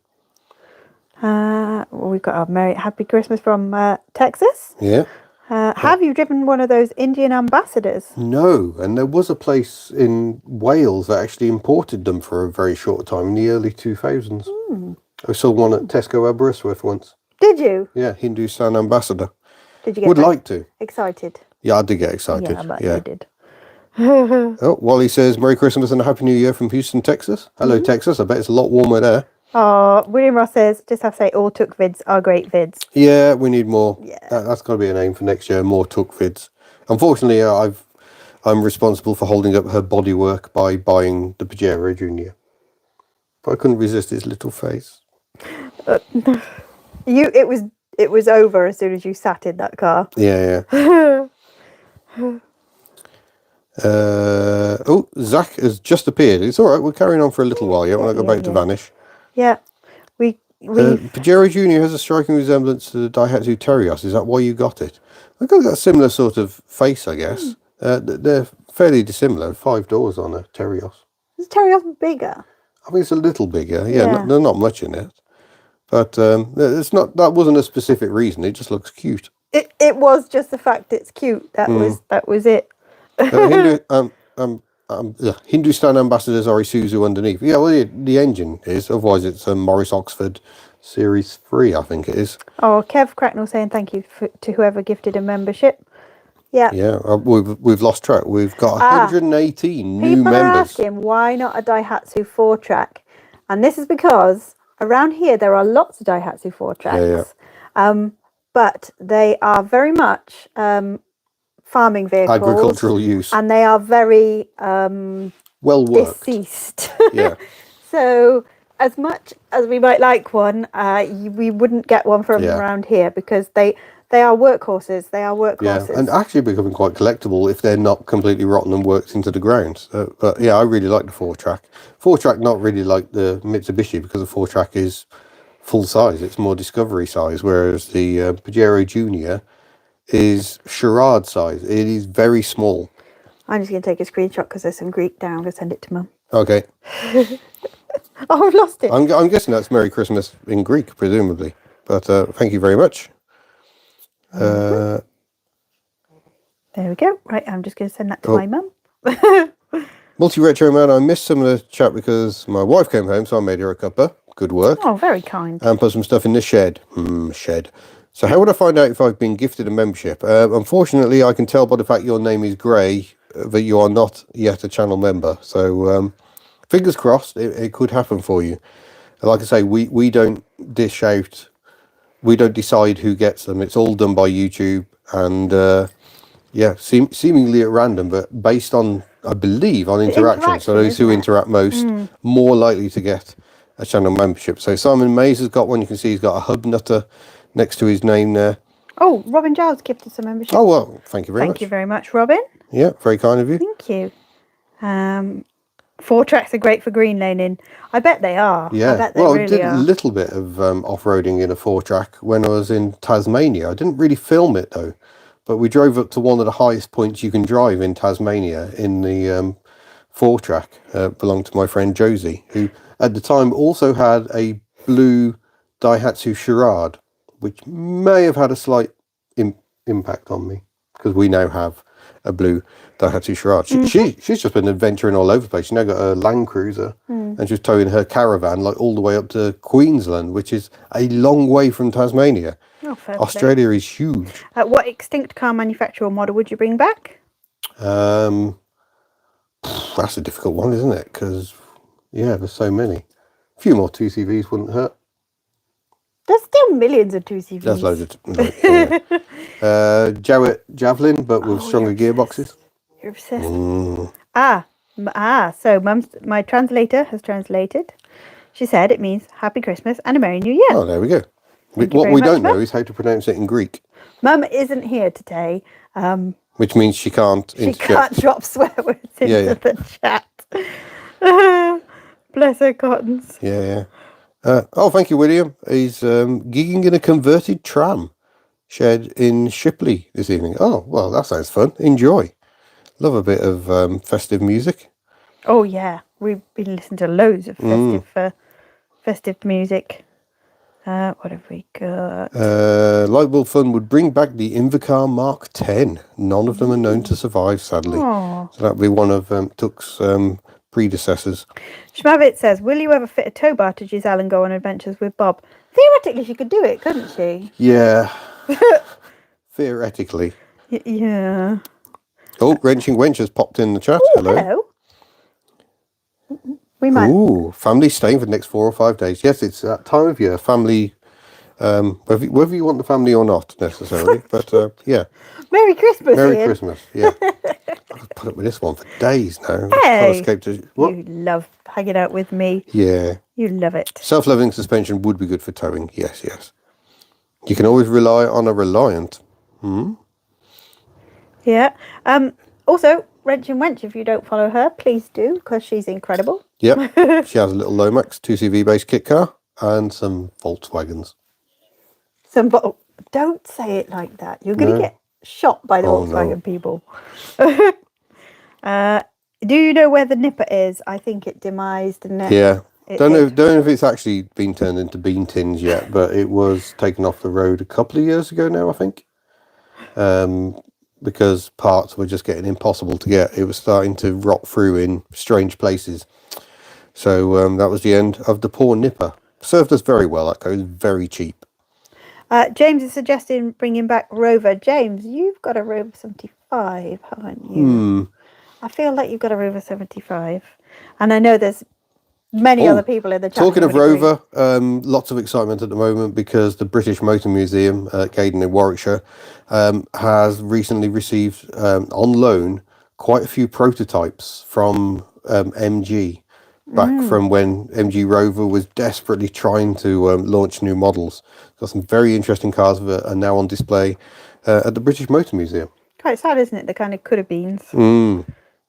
We've got a happy Christmas from Texas. Yeah. Have you driven one of those Indian ambassadors? No, and there was a place in Wales that actually imported them for a very short time in the early 2000s. I saw one at Tesco Aberystwyth once. Did you? Yeah, Hindustan ambassador. Did you get Would like to. Excited? Yeah, I did get excited. Yeah, I bet you did. Oh, Wally says, Merry Christmas and a Happy New Year from Houston, Texas. Hello, Texas. I bet it's a lot warmer there. Oh, William Ross says, just have to say, all Took vids are great vids. Yeah, we need more. Yeah. That's got to be an aim for next year, more Took vids. Unfortunately, I'm responsible for holding up her bodywork by buying the Pajero Junior. But I couldn't resist his little face. It was over as soon as you sat in that car. Yeah. Zach has just appeared. It's all right. We're carrying on for a little while. Yeah, we're not about to vanish. Yeah, we Pajero Junior has a striking resemblance to the Daihatsu Terios. Is that why you got it? They've got a similar sort of face, I guess. They're fairly dissimilar. 5 doors on a Terios. Is Terios bigger? I think it's a little bigger. Yeah. There's not much in it, but it's not. That wasn't a specific reason. It just looks cute. It was just the fact it's cute. That was it. Hindustan ambassadors are Isuzu underneath. Yeah, well, the engine is. Otherwise, it's a Morris Oxford Series 3, I think it is. Oh, Kev Cracknell saying thank you to whoever gifted a membership. Yeah. Yeah, we've lost track. We've got 118 new People members. are asking why not a Daihatsu 4-track, and this is because around here there are lots of Daihatsu 4-tracks. But they are very much farming vehicles, agricultural use, and they are very well worked. Deceased. Yeah. So as much as we might like one, we wouldn't get one from around here because they are workhorses. They are workhorses. Yeah, and actually becoming quite collectible if they're not completely rotten and worked into the ground. But yeah, I really like the 4-track. 4-track, not really like the Mitsubishi because the 4-track is full size. It's more Discovery size, whereas the Pajero Junior is charade size. It is very small. I'm just going to take a screenshot because there's some Greek down. I'm going to send it to Mum. Okay. Oh, I've lost it. I'm guessing that's Merry Christmas in Greek, presumably. But thank you very much. There we go. Right, I'm just going to send that to my mum. Multi-retro man, I missed some of the chat because my wife came home, so I made her a cuppa. Good work. Oh, very kind. And put some stuff in the shed. Shed. So how would I find out if I've been gifted a membership? Unfortunately, I can tell by the fact your name is Gray that you are not yet a channel member. So fingers crossed, it could happen for you. Like I say, we don't dish out, we don't decide who gets them. It's all done by YouTube and yeah, seemingly at random, but based on, I believe, on interaction. So those who interact most, more likely to get a channel membership. So Simon Mays has got one. You can see he's got a HubNutter next to his name there. Oh, Robin Giles gifted some membership. Oh, well, thank you very much. Thank you very much, Robin. Yeah, very kind of you. Thank you. 4 tracks are great for green laning. I bet they are. Yeah, I bet they well, really I did are. a little bit of off-roading in a 4-track when I was in Tasmania. I didn't really film it, though. But we drove up to one of the highest points you can drive in Tasmania in the 4-track. Belonged to my friend Josie, who at the time also had a blue Daihatsu Charade, which may have had a slight impact on me because we now have a blue Daihatsu Charade. She's just been adventuring all over the place. She now got a Land Cruiser and she's towing her caravan like all the way up to Queensland, which is a long way from Tasmania. Oh, fair Australia is huge. What extinct car manufacturer or model would you bring back? That's a difficult one, isn't it? Because, yeah, there's so many. A few more 2CVs wouldn't hurt. There's still millions of 2CVs. That's loads of... Jowett Javelin, but with stronger gearboxes. You're obsessed. So my translator has translated. She said it means Happy Christmas and a Merry New Year. Oh, there we go. What very we much, don't know Mum. is how to pronounce it in Greek. Mum isn't here today. Which means she can't She can't drop swear words into the chat. Bless her cottons. Yeah. Oh, thank you, William. He's gigging in a converted tram shed in Shipley this evening. Oh, well, that sounds fun. Enjoy. Love a bit of festive music. Oh, yeah. We've been listening to loads of festive music. What have we got? Lightbulb Fun would bring back the Invocar Mark 10. None of them are known to survive, sadly. Aww. So that'll be one of Tuck's predecessors. Schmavit says, will you ever fit a tow bar to Giselle and go on adventures with Bob? Theoretically, she could do it, couldn't she? Yeah. Theoretically. Yeah. Oh, Wrenching Wench has popped in the chat. Ooh, hello. We might. Ooh, family staying for the next 4 or 5 days. Yes, it's that time of year. Family, whether you want the family or not necessarily, but yeah. Merry Christmas, Merry Ian. Christmas. Yeah. I've put up with this one for days now. Hey, Can't escape to, what? you love hanging out with me. Yeah. You love it. Self-leveling suspension would be good for towing. Yes. You can always rely on a Reliant. Yeah. Also, Wrenching Wench, if you don't follow her, please do, because she's incredible. Yep. She has a little Lomax 2CV based kit car and some Volkswagens. Don't say it like that. You're going to get shot by the Volkswagen people. Do you know where the Nipper is? I think it demised, didn't it? Yeah. Don't know if it's actually been turned into bean tins yet, but it was taken off the road a couple of years ago now, I think. Because parts were just getting impossible to get. It was starting to rot through in strange places. So that was the end of the poor Nipper. Served us very well, that car. It was very cheap. James is suggesting bringing back Rover. James, you've got a Rover 75, haven't you? I feel like you've got a Rover 75. And I know there's many other people in the chat. Talking of Rover, lots of excitement at the moment because the British Motor Museum at Gaydon in Warwickshire has recently received on loan quite a few prototypes from MG back from when MG Rover was desperately trying to launch new models. Got some very interesting cars that are now on display at the British Motor Museum. Quite sad, isn't it? The kind of could have beens.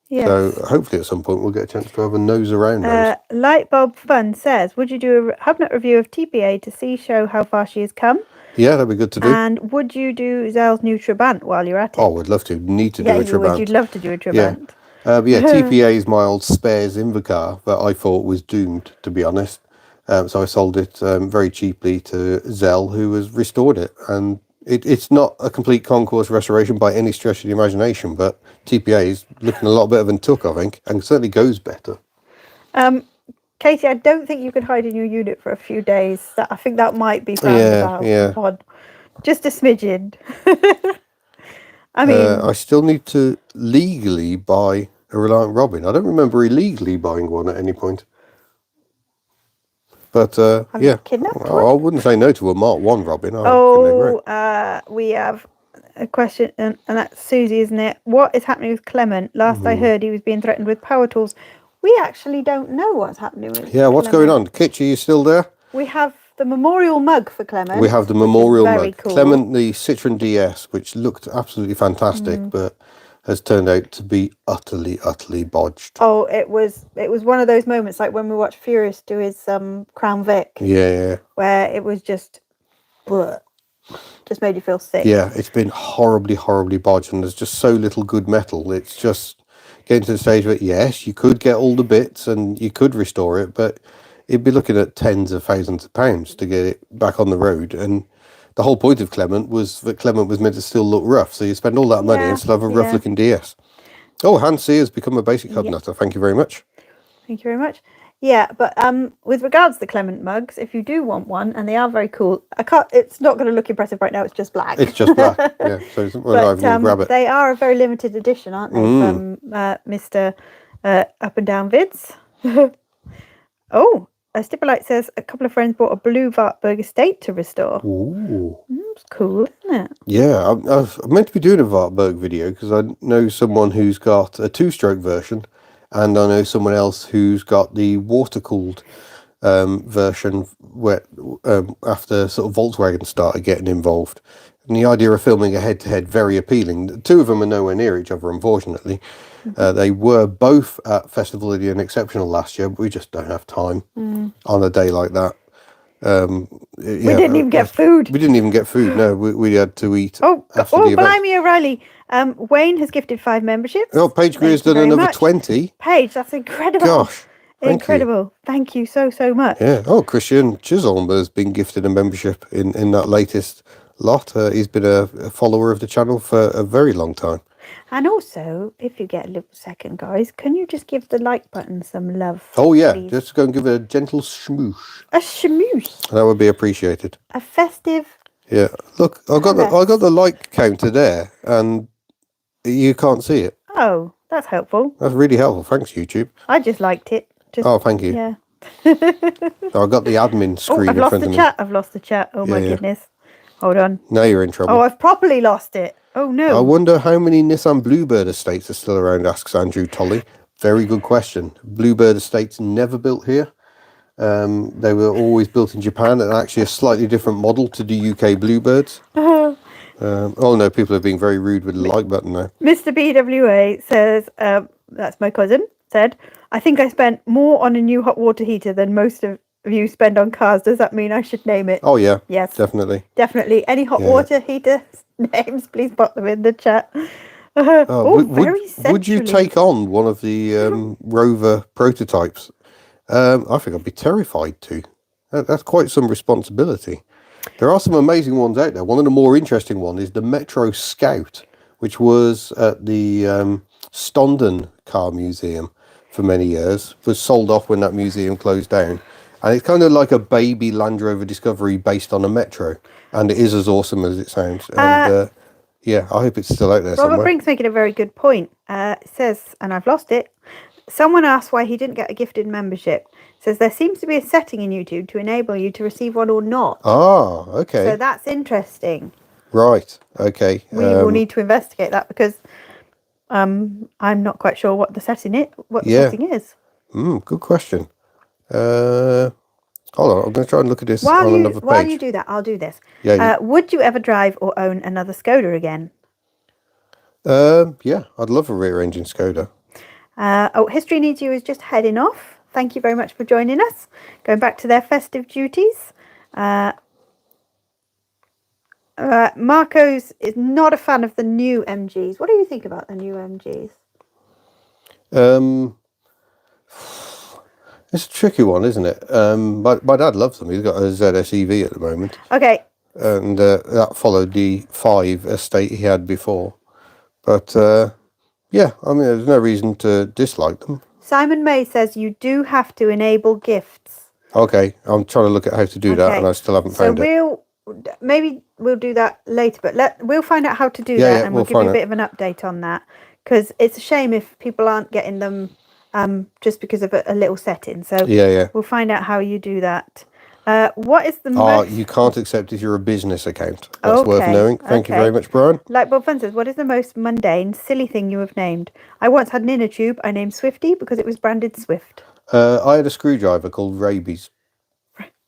Yes. So hopefully at some point we'll get a chance to have a nose around those. Lightbulb Fun says, would you do a HubNut review of TPA to show how far she has come? Yeah, that'd be good to do. And would you do Zell's new Trabant while you're at it? Oh, we'd love to. Need to do a Trabant. Would. You'd love to do a Trabant. Yeah, TPA is my old spares Invocar that I thought was doomed, to be honest. So I sold it very cheaply to Zell, who has restored it. And It's not a complete concourse restoration by any stretch of the imagination, but TPA is looking a lot better than Took, I think, and certainly goes better. Katie, I don't think you can hide in your unit for a few days. I think that might be frowned about. Yeah. Just a smidgen. I mean, I still need to legally buy a Reliant Robin. I don't remember illegally buying one at any point. But yeah, kidnapped I wouldn't say no to a Mark 1 Robin. I think they're great. we have a question, and that's Susie, isn't it? What is happening with Clement? Last I heard, he was being threatened with power tools. We actually don't know what's happening with what's going on? Kitch, are you still there? We have the memorial mug for Clement. We have the memorial mug. Cool. Clement, the Citroen DS, which looked absolutely fantastic, but has turned out to be utterly bodged. Oh, it was one of those moments like when we watched Furious do his Crown Vic. Yeah. Where it was just made you feel sick. Yeah, it's been horribly bodged, and there's just so little good metal. It's just getting to the stage where, yes, you could get all the bits and you could restore it, but you'd be looking at tens of thousands of pounds to get it back on the road. And the whole point of Clement was that Clement was meant to still look rough, so you spend all that money and still have a rough-looking DS. Oh, Hans C has become a basic HubNutter. Thank you very much. Thank you very much. Yeah, but with regards to the Clement mugs, if you do want one, and they are very cool, it's not going to look impressive right now. It's just black. It's just black. Yeah, so grab it. They are a very limited edition, aren't they? From Mr. Up and Down Vids. Oh, Stipulite says a couple of friends bought a blue Wartburg estate to restore. Ooh. It's cool, isn't it? Yeah, I'm meant to be doing a Wartburg video because I know someone who's got a 2-stroke version, and I know someone else who's got the water-cooled version where after sort of Volkswagen started getting involved. And the idea of filming a head-to-head, very appealing. The two of them are nowhere near each other, unfortunately. They were both at Festival of the Unexceptional last year, but we just don't have time on a day like that. We didn't even get food. We didn't even get food, no. We had to eat after the event. Blimey O'Reilly. Wayne has gifted 5 memberships. Oh, Paige Greer's done another 20. Paige, that's incredible. Gosh. Incredible. Thank you so much. Yeah. Oh, Christian Chisholm has been gifted a membership in that latest lot. He's been a follower of the channel for a very long time. And also, if you get a little second, guys, can you just give the like button some love? Oh, yeah. Please? Just go and give it a gentle schmoosh. A schmoosh. That would be appreciated. A festive. Yeah. Look, I got the like counter there, and you can't see it. Oh, that's helpful. That's really helpful. Thanks, YouTube. I just liked it. Oh, thank you. Yeah. So I got the admin screen in front of me. I've lost the chat. Oh, my goodness. Hold on. Now you're in trouble. Oh, I've properly lost it. Oh, no. I wonder how many Nissan Bluebird estates are still around, asks Andrew Tolley. Very good question. Bluebird estates never built here. They were always built in Japan, and actually a slightly different model to the UK Bluebirds. Oh, no, people are being very rude with the like button now. Mr. BWA says, that's my cousin, said, I think I spent more on a new hot water heater than most of you spend on cars. Does that mean I should name it? Oh, yeah. Yes. Definitely. Any hot water heater names, please put them in the chat. Very centrally. Would you take on one of the Rover prototypes? I think I'd be terrified to. That's quite some responsibility. There are some amazing ones out there. One of the more interesting ones is the Metro Scout, which was at the Stondon Car Museum for many years. Was sold off when that museum closed down. And it's kind of like a baby Land Rover Discovery based on a Metro. And it is as awesome as it sounds. And yeah, I hope it's still out there somewhere. Robert Brink's making a very good point. It says, and I've lost it, someone asked why he didn't get a gifted membership. It says there seems to be a setting in YouTube to enable you to receive one or not. Ah, okay. So that's interesting. Right, okay. We will need to investigate that because I'm not quite sure what the setting is. Good question. Hold on, I'm going to try and look at this on another page. While you do that, I'll do this. Yeah. Would you ever drive or own another Skoda again? Yeah, I'd love a rear engine Skoda. History Needs You is just heading off. Thank you very much for joining us. Going back to their festive duties. Marcos is not a fan of the new MGs. What do you think about the new MGs? It's a tricky one, isn't it? My dad loves them. He's got a ZS EV at the moment. Okay, and that followed the 5 estate he had before. But yeah, I mean, there's no reason to dislike them. Simon May says you do have to enable gifts. Okay, I'm trying to look at how to do that, and I still haven't found it. Maybe we'll do that later, but we'll find out how to do that, Yeah, and we'll give you a bit of an update on that, because it's a shame if people aren't getting them just because of a little setting. So yeah, we'll find out how you do that. What is the most... you can't accept if you're a business account. That's worth knowing. Thank you very much, Brian. Like Bob Fun says, what is the most mundane, silly thing you have named? I once had an inner tube I named Swifty because it was branded Swift. I had a screwdriver called Rabies.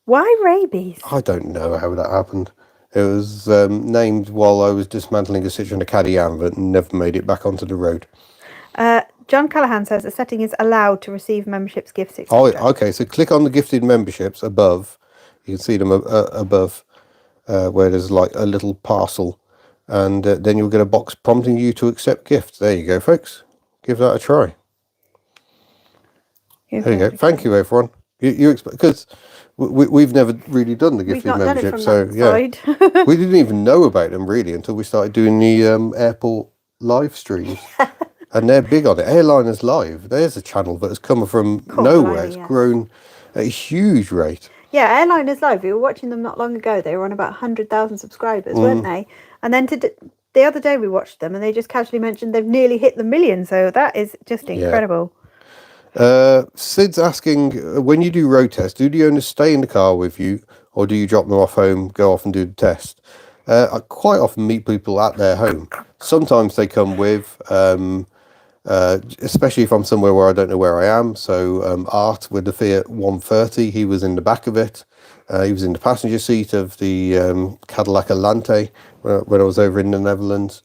Why Rabies? I don't know how that happened. It was named while I was dismantling a Citroen Caddy but never made it back onto the road. John Callahan says the setting is allowed to receive memberships, gifts, etc. Oh, okay. So click on the gifted memberships above. You can see them above where there's like a little parcel. And then you'll get a box prompting you to accept gifts. There you go, folks. Give that a try. There you go. Thank you, everyone. You because we've never really done the gifted membership, so yeah, we didn't even know about them really until we started doing the airport live streams, and they're big on it. Airliners Live. There's a channel that has come from nowhere. It's grown at a huge rate. Yeah, Airliners Live. We were watching them not long ago. They were on about 100,000 subscribers, weren't they? And then the other day we watched them, and they just casually mentioned they've nearly hit the million. So that is just incredible. Sid's asking, when you do road tests, do the owners stay in the car with you, or do you drop them off home, go off and do the test? I quite often meet people at their home. Sometimes they come with, especially if I'm somewhere where I don't know where I am. So Art with the Fiat 130, he was in the back of it. He was in the passenger seat of the Cadillac Alante when I was over in the Netherlands.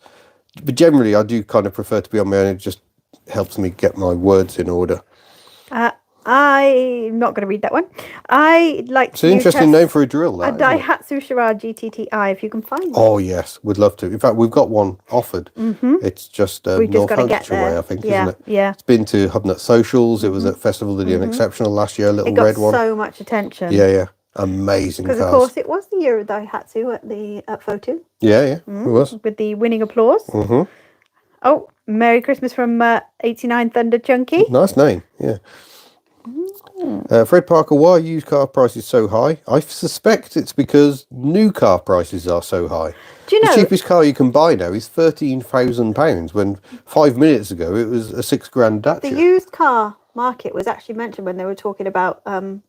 But generally, I do kind of prefer to be on my own. It just helps me get my words in order. I'm not going to read that one. I like. It's an interesting name for a drill. That, a Daihatsu Shiraz GTTI, if you can find it. Oh yes, we'd love to. In fact, we've got one offered. It's just Northamptonshire way, I think, isn't it? Yeah. It's been to HubNut's socials. It was at Festival of the Unexceptional last year. A little red one. It got so much attention. Yeah. Amazing cars. Because of course it was the year of Daihatsu at Photo. Yeah, it was. With the winning applause. Oh, Merry Christmas from 89 Thunder Chunky. Nice name, yeah. Fred Parker, why are used car prices so high? I suspect it's because new car prices are so high. Do you know, the cheapest car you can buy now is £13,000 when 5 minutes ago it was a £6,000 Dacia. The used car market was actually mentioned when they were talking about the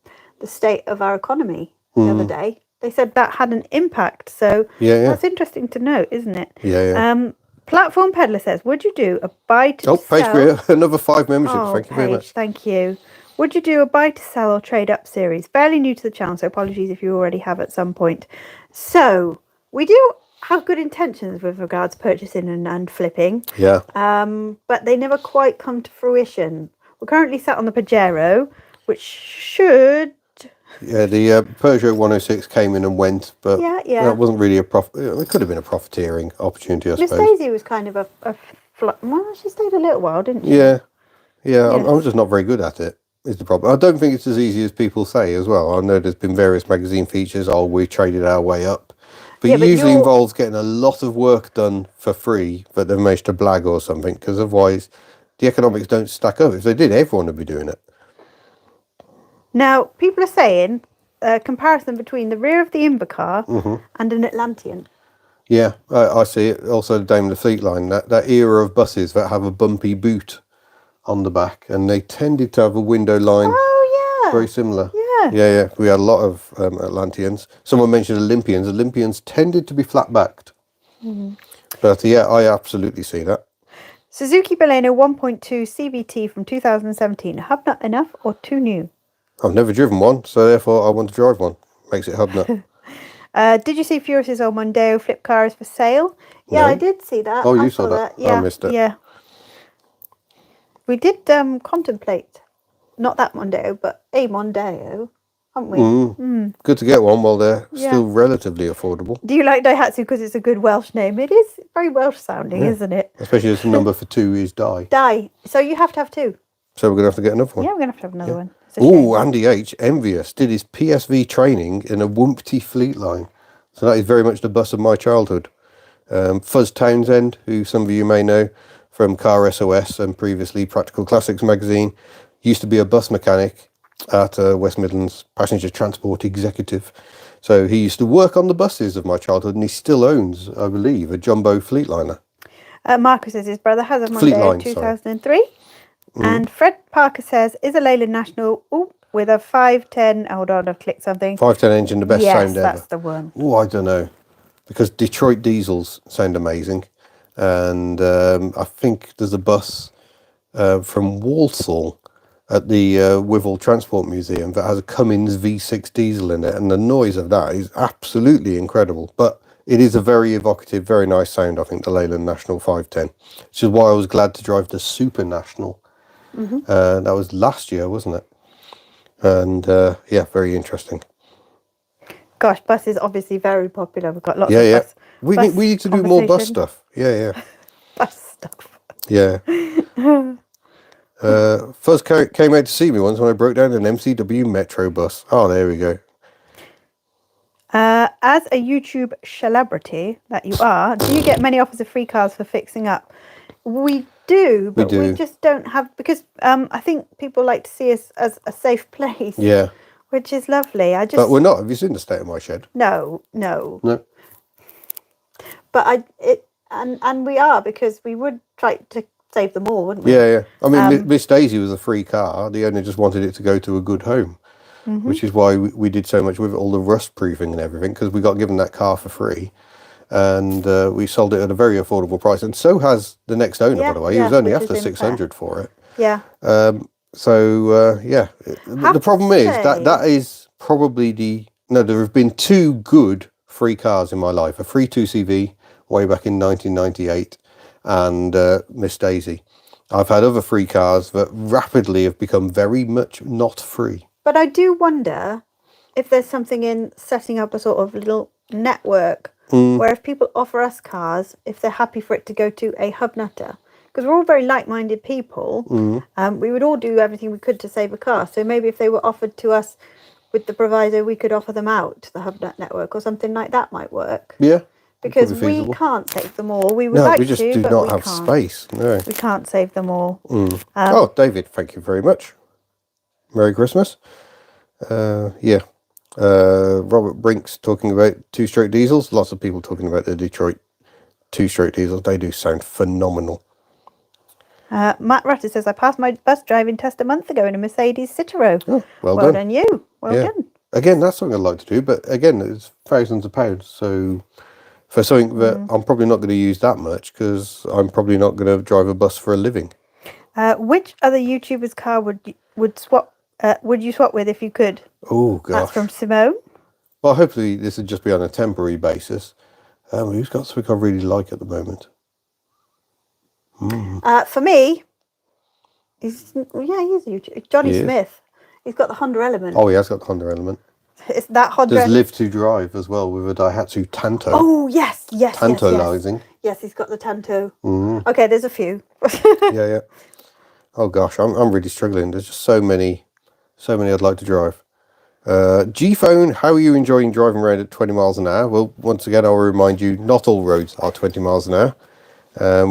state of our economy the other day. They said that had an impact. So that's interesting to note, isn't it? Yeah. Platform Peddler says, would you do a buy to sell? Paige, another 5 memberships. Thank you very much. Thank you. Would you do a buy to sell or trade up series? Fairly new to the channel, so apologies if you already have at some point. So we do have good intentions with regards to purchasing and flipping. Yeah. But they never quite come to fruition. We're currently sat on the Pajero, which should... Yeah, the Peugeot 106 came in and went, but that wasn't really a profit. It could have been a profiteering opportunity, I suppose. Miss Daisy was kind of well, she stayed a little while, didn't she? Yeah. I'm just not very good at it, is the problem. I don't think it's as easy as people say as well. I know there's been various magazine features, we traded our way up. But it usually involves getting a lot of work done for free, but they've managed to blag or something, because otherwise the economics don't stack up. If they did, everyone would be doing it. Now, people are saying a comparison between the rear of the Invacar and an Atlantean. Yeah, I see it. Also, the Daimler Fleet line, that era of buses that have a bumpy boot on the back, and they tended to have a window line very similar. Yeah. We had a lot of Atlanteans. Someone mentioned Olympians. Olympians tended to be flat-backed. But I absolutely see that. Suzuki Baleno 1.2 CVT from 2017. HubNut enough or too new? I've never driven one, so therefore I want to drive one. Makes it HubNut. Did you see Furious's old Mondeo flip car is for sale? Yeah, no. I did see that. Oh, you saw that? Yeah, I missed it. Yeah. We did contemplate, not that Mondeo, but a Mondeo, haven't we? Good to get one while they're still relatively affordable. Do you like Daihatsu because it's a good Welsh name? It is very Welsh sounding, isn't it? Especially as the number for 2 is Di. Di. So you have to have 2. So we're going to have to get another one. Yeah, we're going to have another one. Oh, Andy H, envious, did his PSV training in a Wumpty fleet line. So that is very much the bus of my childhood. Fuzz Townsend, who some of you may know from Car SOS and previously Practical Classics magazine, used to be a bus mechanic at West Midlands Passenger Transport Executive. So he used to work on the buses of my childhood, and he still owns, I believe, a jumbo Fleetliner. Marcus says his brother has a Monday Fleetline, 2003. And Fred Parker says, is a Leyland National with a 510, hold on, I've clicked something. 510 engine, the best sound ever. Yes, that's the one. Oh, I don't know. Because Detroit diesels sound amazing. And I think there's a bus from Walsall at the Withall Transport Museum that has a Cummins V6 diesel in it. And the noise of that is absolutely incredible. But it is a very evocative, very nice sound, I think, the Leyland National 510. Which is why I was glad to drive the Super National. That was last year, wasn't it? And yeah, very interesting. Gosh, bus is obviously very popular. We've got lots of Yeah. bus. We need to do more bus stuff. Yeah. Bus stuff. Yeah. Fuzz came out to see me once when I broke down an MCW Metro bus. Oh, there we go. As a YouTube celebrity that you are, do you get many offers of free cars for fixing up? We do, but we just don't have, because I think people like to see us as a safe place. Yeah. Which is lovely. But we're not. Have you seen the state of my shed? No. But and we are, because we would try to save them all, wouldn't we? Yeah. I mean, Miss Daisy was a free car. The owner just wanted it to go to a good home, which is why we did so much with it, all the rust proofing and everything, because we got given that car for free. And we sold it at a very affordable price, and so has the next owner, by the way. He was only after 600 for it. Yeah. So yeah, the problem is that is probably there have been two good free cars in my life: a free 2CV way back in 1998, and Miss Daisy. I've had other free cars that rapidly have become very much not free. But I do wonder if there's something in setting up a sort of little network where if people offer us cars, if they're happy for it to go to a HubNutter, because we're all very like-minded people, we would all do everything we could to save a car. So maybe if they were offered to us with the proviso, we could offer them out to the HubNut network, or something like that might work. Yeah. Because we can't save them all. We would like to, we just do not have space. No. We can't save them all. Oh, David, thank you very much. Merry Christmas. Yeah. Robert Brink's talking about two-stroke diesels. Lots of people talking about the Detroit two-stroke diesels. They do sound phenomenal. Matt Rutter says, I passed my bus driving test a month ago in a Mercedes Citaro. Oh, well done. done. Well done you. Well done. Again, that's something I'd like to do, but again, it's thousands of pounds. So for something that I'm probably not going to use that much, because I'm probably not going to drive a bus for a living. Which other YouTuber's car would you swap with if you could? Oh, gosh. That's from Simone. Well, hopefully this would just be on a temporary basis. Who's got something I really like at the moment? For me, he is a YouTuber. Johnny Smith. He's got the Honda Element. Oh, he has got the Honda Element. It's that Honda. There's Live to Drive as well with a Daihatsu Tanto. Oh, yes. Tantalizing. Yes, he's got the Tanto. Okay, there's a few. Yeah. Oh, gosh, I'm really struggling. There's just so many I'd like to drive. G-Phone, how are you enjoying driving around at 20 miles an hour? Well, once again, I'll remind you, not all roads are 20 miles an hour.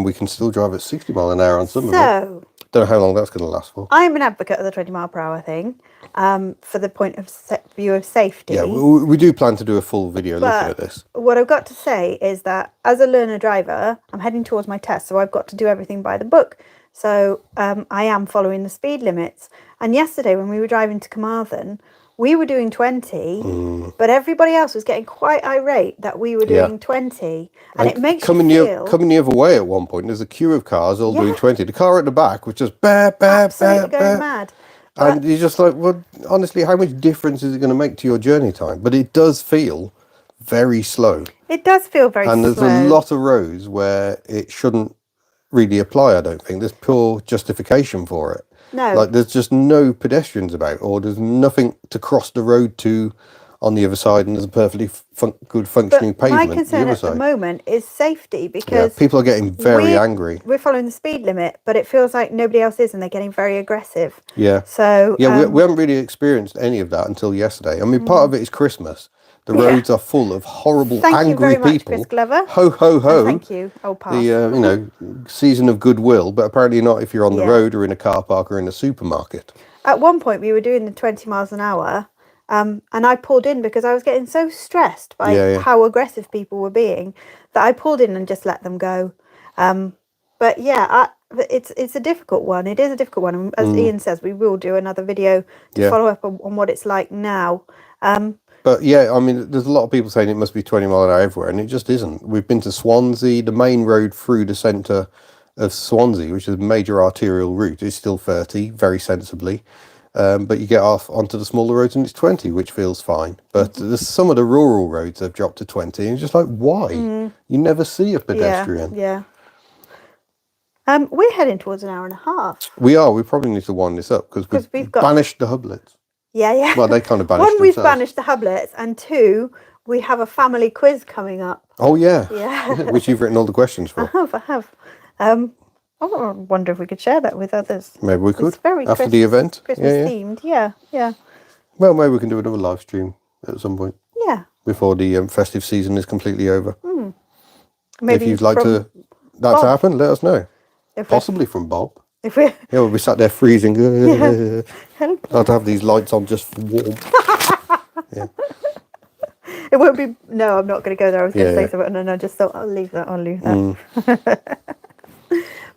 We can still drive at 60 miles an hour on some of them. Don't know how long that's going to last for. I'm an advocate of the 20 mile per hour thing, for the point of view of safety. Yeah, we do plan to do a full video looking at this. What I've got to say is that as a learner driver, I'm heading towards my test, so I've got to do everything by the book. So I am following the speed limits. And yesterday when we were driving to Carmarthen, we were doing 20, but everybody else was getting quite irate that we were doing 20. And it makes you feel... Coming the other way at one point, there's a queue of cars all doing 20. The car at the back was just going mad. And you're just like, well, honestly, how much difference is it going to make to your journey time? But it does feel very slow. It does feel very slow. And there's a lot of roads where it shouldn't really apply, I don't think. There's pure justification for it. No. Like, there's just no pedestrians about, or there's nothing to cross the road to on the other side, and there's a perfectly good functioning pavement. My concern at the moment is safety, because people are getting very angry. We're following the speed limit, but it feels like nobody else is, and they're getting very aggressive. Yeah. So we haven't really experienced any of that until yesterday. I mean, part of it is Christmas. The roads are full of horrible, Thank you angry very much, people. Chris Glover. Ho, ho, ho. Thank you. Oh, pass. The, season of goodwill, but apparently not if you're on the Yeah. road or in a car park or in a supermarket. At one point, we were doing the 20 miles an hour, and I pulled in because I was getting so stressed by how aggressive people were being that I pulled in and just let them go. But yeah, it's a difficult one. It is a difficult one. And as Ian says, we will do another video to follow up on what it's like now. But yeah, I mean, there's a lot of people saying it must be 20 mile an hour everywhere, and it just isn't. We've been to Swansea. The main road through the centre of Swansea, which is a major arterial route, is still 30, very sensibly. But you get off onto the smaller roads and it's 20, which feels fine. But there's some of the rural roads have dropped to 20, and it's just like, why? You never see a pedestrian. Yeah. We're heading towards an hour and a half. We are. We probably need to wind this up because we've banished the HubNut's. Yeah. Well, they kind of banished One, we've themselves. banished the HubNut's, and two, we have a family quiz coming up. Oh, yeah. Yeah. Which you've written all the questions for. I have. I wonder if we could share that with others. Maybe we could. It's very after the event. Christmas themed. Yeah. Well, maybe we can do another live stream at some point. Yeah. Before the festive season is completely over. Maybe if you'd like that to happen, let us know. Possibly from Bob. If we we'll be sat there freezing. I'd have these lights on just for warmth. It won't be. No, I'm not going to go there. I was going to say something, and I just thought I'll leave that.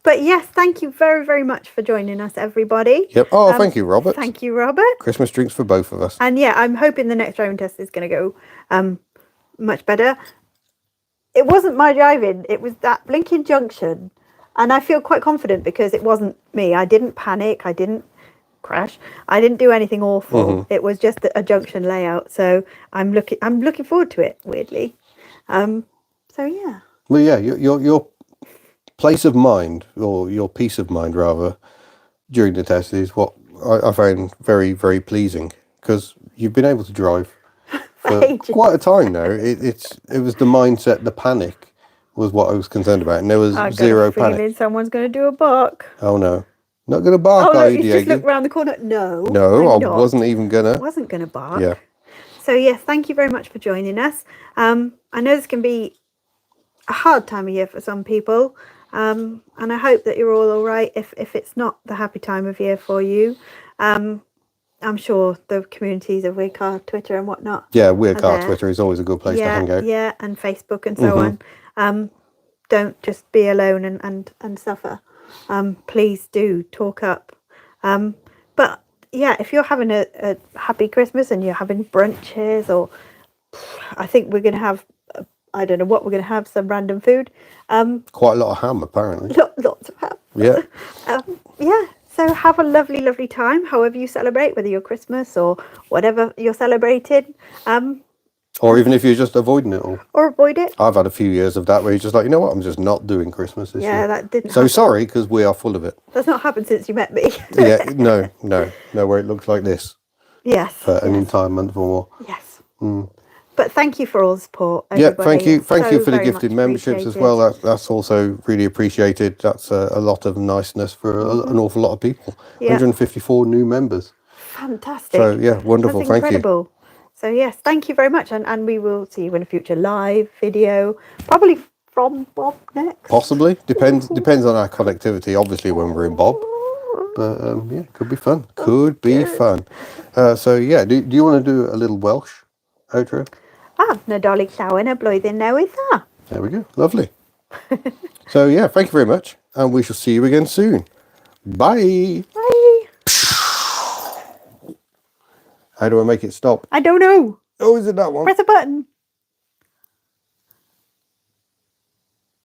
But yes, thank you very, very much for joining us, everybody. Yep. Oh, thank you, Robert. Thank you, Robert. Christmas drinks for both of us. And yeah, I'm hoping the next driving test is going to go much better. It wasn't my driving. It was that blinking junction. And I feel quite confident because it wasn't me. I didn't panic. I didn't crash. I didn't do anything awful. It was just a junction layout. So I'm looking forward to it, weirdly. So yeah. Well, yeah, your place of mind, or your peace of mind rather, during the test is what I found very, very pleasing, because you've been able to drive for quite a time now. It was the mindset, the panic was what I was concerned about, and there was zero panic. Someone's going to do a bark. Oh no, not going to bark. Oh no, you just look round the corner. No, I wasn't even gonna. Wasn't going to bark. Yeah. So yes, thank you very much for joining us. I know this can be a hard time of year for some people, and I hope that you're all right. If it's not the happy time of year for you, I'm sure the communities of Weird Car Twitter and whatnot. Yeah, Weird Car Twitter is always a good place to hang out. Yeah, and Facebook and so on. Don't just be alone and suffer. Please do talk up. But yeah, if you're having a happy Christmas and you're having brunches, or I think we're going to have, I don't know what we're going to have, some random food. Quite a lot of ham, apparently. Lots of ham. Yeah. Yeah. So have a lovely, lovely time, however you celebrate, whether you're Christmas or whatever you're celebrating. Or even if you're just avoiding it all. Or avoid it. I've had a few years of that where you're just like, you know what, I'm just not doing Christmas this year. Yeah, that didn't So happen. sorry, because we are full of it. That's not happened since you met me. Yeah, no, where it looks like this. Yes. For an entire month or more. Yes. But thank you for all the support, everybody. Yeah, thank you. Thank you for the very gifted much memberships as appreciated. well. That's also really appreciated. That's a lot of niceness for an awful lot of people. Yeah. 154 new members. Fantastic. So, yeah, wonderful. That's Thank you. incredible. So, yes, thank you very much. And we will see you in a future live video, probably from Bob next. Possibly. Depends on our connectivity, obviously, when we're in Bob. But, yeah, could be fun. Could be fun. So, yeah, do you want to do a little Welsh outro? Nadolig llawen y blwyddyn newydd dda. There we go. Lovely. So, yeah, thank you very much. And we shall see you again soon. Bye. Bye. How do I make it stop? I don't know. Oh, is it that one? Press a button.